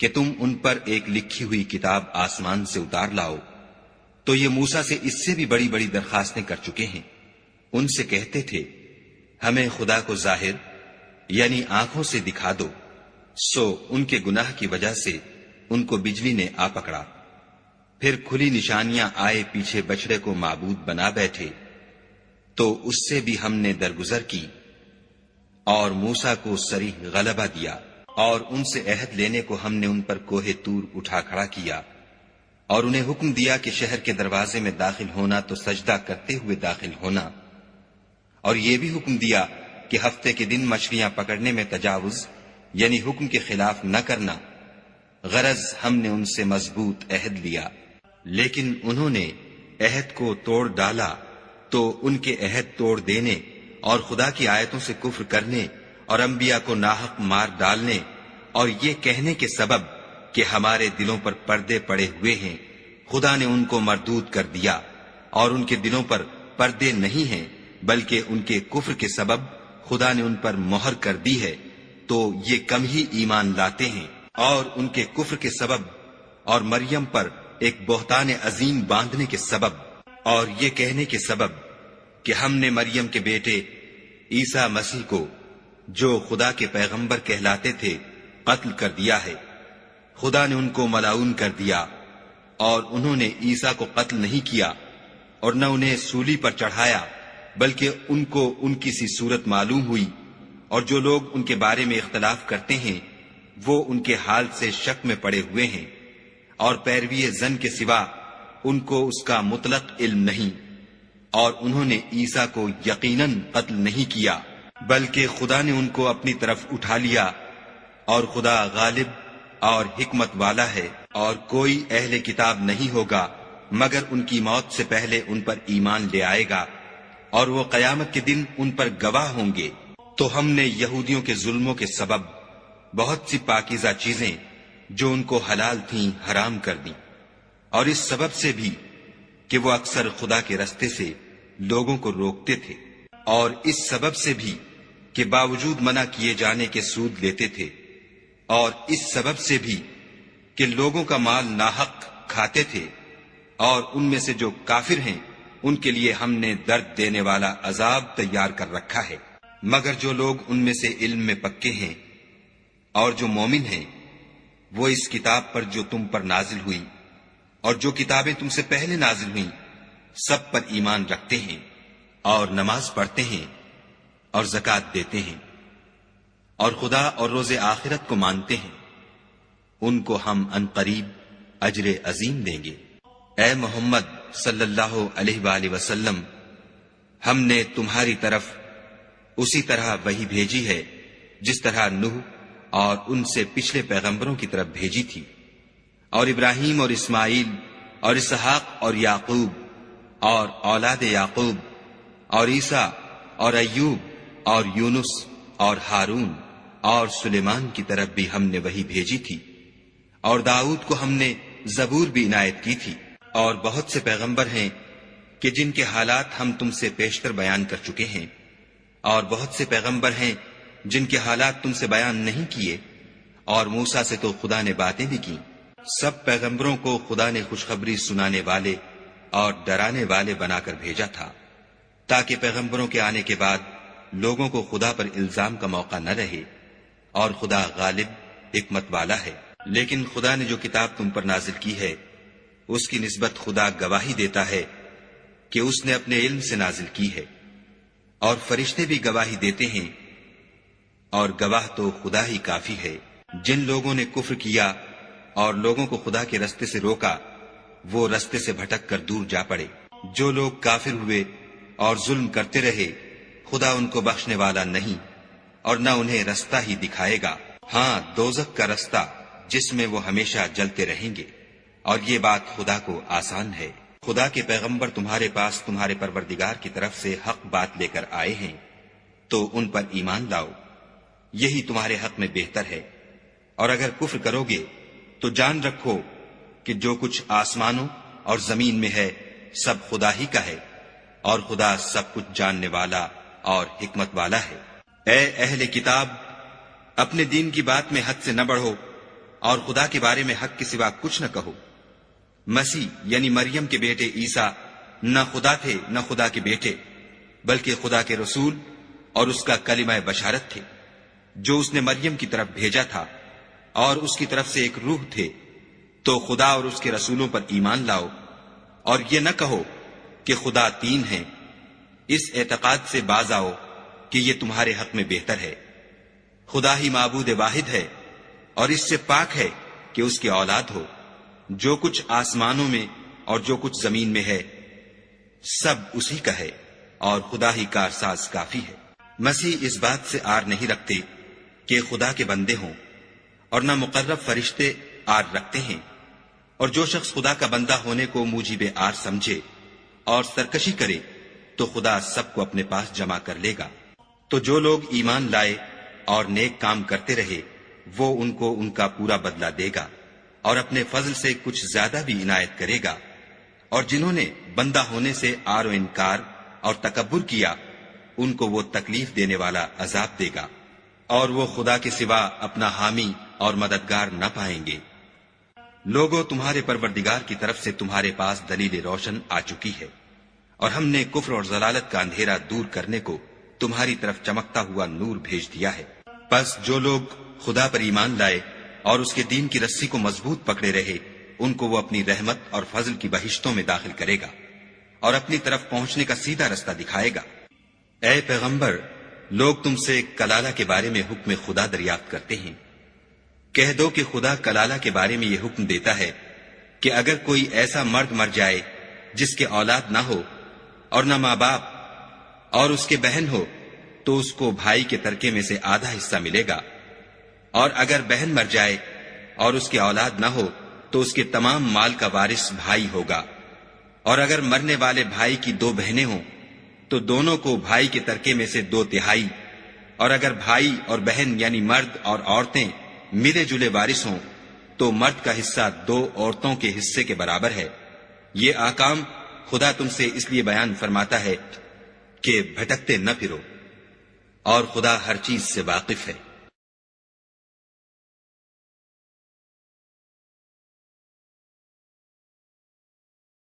کہ تم ان پر ایک لکھی ہوئی کتاب آسمان سے اتار لاؤ، تو یہ موسیٰ سے اس سے بھی بڑی بڑی درخواستیں کر چکے ہیں۔ ان سے کہتے تھے ہمیں خدا کو ظاہر یعنی آنکھوں سے دکھا دو، سو ان کے گناہ کی وجہ سے ان کو بجلی نے آ پکڑا، پھر کھلی نشانیاں آئے پیچھے بچڑے کو معبود بنا بیٹھے، تو اس سے بھی ہم نے درگزر کی اور موسیٰ کو صریح غلبہ دیا، اور ان سے عہد لینے کو ہم نے ان پر کوہ طور اٹھا کھڑا کیا، اور انہیں حکم دیا کہ شہر کے دروازے میں داخل ہونا تو سجدہ کرتے ہوئے داخل ہونا، اور یہ بھی حکم دیا کہ ہفتے کے دن مچھلیاں پکڑنے میں تجاوز یعنی حکم کے خلاف نہ کرنا، غرض ہم نے ان سے مضبوط عہد لیا، لیکن انہوں نے عہد کو توڑ ڈالا، تو ان کے عہد توڑ دینے اور خدا کی آیتوں سے کفر کرنے اور انبیاء کو ناحق مار ڈالنے اور یہ کہنے کے سبب کہ ہمارے دلوں پر پردے پڑے ہوئے ہیں، خدا نے ان کو مردود کر دیا، اور ان کے دلوں پر پردے نہیں ہیں بلکہ ان کے کفر کے سبب خدا نے ان پر مہر کر دی ہے، تو یہ کم ہی ایمان لاتے ہیں۔ اور ان کے کفر کے سبب اور مریم پر ایک بہتان عظیم باندھنے کے سبب اور یہ کہنے کے سبب کہ ہم نے مریم کے بیٹے عیسیٰ مسیح کو جو خدا کے پیغمبر کہلاتے تھے قتل کر دیا ہے، خدا نے ان کو ملعون کر دیا، اور انہوں نے عیسیٰ کو قتل نہیں کیا اور نہ انہیں سولی پر چڑھایا، بلکہ ان کو ان کی سی صورت معلوم ہوئی، اور جو لوگ ان کے بارے میں اختلاف کرتے ہیں وہ ان کے حال سے شک میں پڑے ہوئے ہیں، اور پیروی زن کے سوا ان کو اس کا مطلق علم نہیں، اور انہوں نے عیسیٰ کو یقیناً قتل نہیں کیا بلکہ خدا نے ان کو اپنی طرف اٹھا لیا، اور خدا غالب اور حکمت والا ہے، اور کوئی اہل کتاب نہیں ہوگا مگر ان کی موت سے پہلے ان پر ایمان لے آئے گا، اور وہ قیامت کے دن ان پر گواہ ہوں گے۔ تو ہم نے یہودیوں کے ظلموں کے سبب بہت سی پاکیزہ چیزیں جو ان کو حلال تھیں حرام کر دیں، اور اس سبب سے بھی کہ وہ اکثر خدا کے رستے سے لوگوں کو روکتے تھے، اور اس سبب سے بھی کہ باوجود منع کیے جانے کے سود لیتے تھے، اور اس سبب سے بھی کہ لوگوں کا مال ناحق کھاتے تھے، اور ان میں سے جو کافر ہیں ان کے لیے ہم نے درد دینے والا عذاب تیار کر رکھا ہے۔ مگر جو لوگ ان میں سے علم میں پکے ہیں اور جو مومن ہیں، وہ اس کتاب پر جو تم پر نازل ہوئی اور جو کتابیں تم سے پہلے نازل ہوئیں سب پر ایمان رکھتے ہیں، اور نماز پڑھتے ہیں اور زکوٰۃ دیتے ہیں، اور خدا اور روز آخرت کو مانتے ہیں، ان کو ہم عنقریب اجر عظیم دیں گے۔ اے محمد صلی اللہ علیہ وآلہ وسلم، ہم نے تمہاری طرف اسی طرح وحی بھیجی ہے جس طرح نوح اور ان سے پچھلے پیغمبروں کی طرف بھیجی تھی، اور ابراہیم اور اسماعیل اور اسحاق اور یعقوب اور اولاد یعقوب اور عیسیٰ اور ایوب اور یونس اور ہارون اور سلیمان کی طرف بھی ہم نے وحی بھیجی تھی، اور داؤد کو ہم نے زبور بھی عنایت کی تھی، اور بہت سے پیغمبر ہیں کہ جن کے حالات ہم تم سے پیشتر بیان کر چکے ہیں، اور بہت سے پیغمبر ہیں جن کے حالات تم سے بیان نہیں کیے، اور موسیٰ سے تو خدا نے باتیں بھی کی۔ سب پیغمبروں کو خدا نے خوشخبری سنانے والے اور ڈرانے والے بنا کر بھیجا تھا، تاکہ پیغمبروں کے آنے کے بعد لوگوں کو خدا پر الزام کا موقع نہ رہے، اور خدا غالب حکمت والا ہے۔ لیکن خدا نے جو کتاب تم پر نازل کی ہے، اس کی نسبت خدا گواہی دیتا ہے کہ اس نے اپنے علم سے نازل کی ہے، اور فرشتے بھی گواہی دیتے ہیں، اور گواہ تو خدا ہی کافی ہے۔ جن لوگوں نے کفر کیا اور لوگوں کو خدا کے رستے سے روکا، وہ رستے سے بھٹک کر دور جا پڑے۔ جو لوگ کافر ہوئے اور ظلم کرتے رہے، خدا ان کو بخشنے والا نہیں، اور نہ انہیں رستہ ہی دکھائے گا۔ ہاں، دوزخ کا رستہ جس میں وہ ہمیشہ جلتے رہیں گے، اور یہ بات خدا کو آسان ہے۔ خدا کے پیغمبر تمہارے پاس تمہارے پروردگار کی طرف سے حق بات لے کر آئے ہیں، تو ان پر ایمان لاؤ، یہی تمہارے حق میں بہتر ہے۔ اور اگر کفر کرو گے تو جان رکھو کہ جو کچھ آسمانوں اور زمین میں ہے سب خدا ہی کا ہے، اور خدا سب کچھ جاننے والا اور حکمت والا ہے۔ اے اہل کتاب، اپنے دین کی بات میں حد سے نہ بڑھو، اور خدا کے بارے میں حق کے سوا کچھ نہ کہو۔ مسیح یعنی مریم کے بیٹے عیسیٰ نہ خدا تھے نہ خدا کے بیٹے، بلکہ خدا کے رسول اور اس کا کلمہ بشارت تھے، جو اس نے مریم کی طرف بھیجا تھا، اور اس کی طرف سے ایک روح تھے۔ تو خدا اور اس کے رسولوں پر ایمان لاؤ، اور یہ نہ کہو کہ خدا تین ہیں۔ اس اعتقاد سے باز آؤ کہ یہ تمہارے حق میں بہتر ہے۔ خدا ہی معبود واحد ہے، اور اس سے پاک ہے کہ اس کی اولاد ہو۔ جو کچھ آسمانوں میں اور جو کچھ زمین میں ہے سب اسی کا ہے، اور خدا ہی کارساز کافی ہے۔ مسیح اس بات سے آر نہیں رکھتے کہ خدا کے بندے ہوں، اور نہ مقرب فرشتے آر رکھتے ہیں، اور جو شخص خدا کا بندہ ہونے کو موجب آر سمجھے اور سرکشی کرے تو خدا سب کو اپنے پاس جمع کر لے گا۔ تو جو لوگ ایمان لائے اور نیک کام کرتے رہے، وہ ان کو ان کا پورا بدلہ دے گا، اور اپنے فضل سے کچھ زیادہ بھی عنایت کرے گا۔ اور جنہوں نے بندہ ہونے سے آر و انکار اور تکبر کیا، ان کو وہ تکلیف دینے والا عذاب دے گا، اور وہ خدا کے سوا اپنا حامی اور مددگار نہ پائیں گے۔ لوگوں، تمہارے پروردگار کی طرف سے تمہارے پاس دلیل روشن آ چکی ہے، اور ہم نے کفر اور ضلالت کا اندھیرا دور کرنے کو تمہاری طرف چمکتا ہوا نور بھیج دیا ہے۔ پس جو لوگ خدا پر ایمان لائے اور اس کے دین کی رسی کو مضبوط پکڑے رہے، ان کو وہ اپنی رحمت اور فضل کی بہشتوں میں داخل کرے گا، اور اپنی طرف پہنچنے کا سیدھا رستہ دکھائے گا۔ اے پیغمبر، لوگ تم سے کلالہ کے بارے میں حکم خدا دریافت کرتے ہیں۔ کہہ دو کہ خدا کلالہ کے بارے میں یہ حکم دیتا ہے کہ اگر کوئی ایسا مرد مر جائے جس کے اولاد نہ ہو اور نہ ماں باپ، اور اس کے بہن ہو، تو اس کو بھائی کے ترکے میں سے آدھا حصہ ملے گا، اور اگر بہن مر جائے اور اس کے اولاد نہ ہو تو اس کے تمام مال کا وارث بھائی ہوگا، اور اگر مرنے والے بھائی کی دو بہنیں ہوں تو دونوں کو بھائی کے ترکے میں سے 2/3، اور اگر بھائی اور بہن یعنی مرد اور عورتیں ملے جلے وارث ہوں تو مرد کا حصہ 2 عورتوں کے حصے کے برابر ہے۔ یہ احکام خدا تم سے اس لیے بیان فرماتا ہے کہ بھٹکتے نہ پھرو، اور خدا ہر چیز سے واقف ہے۔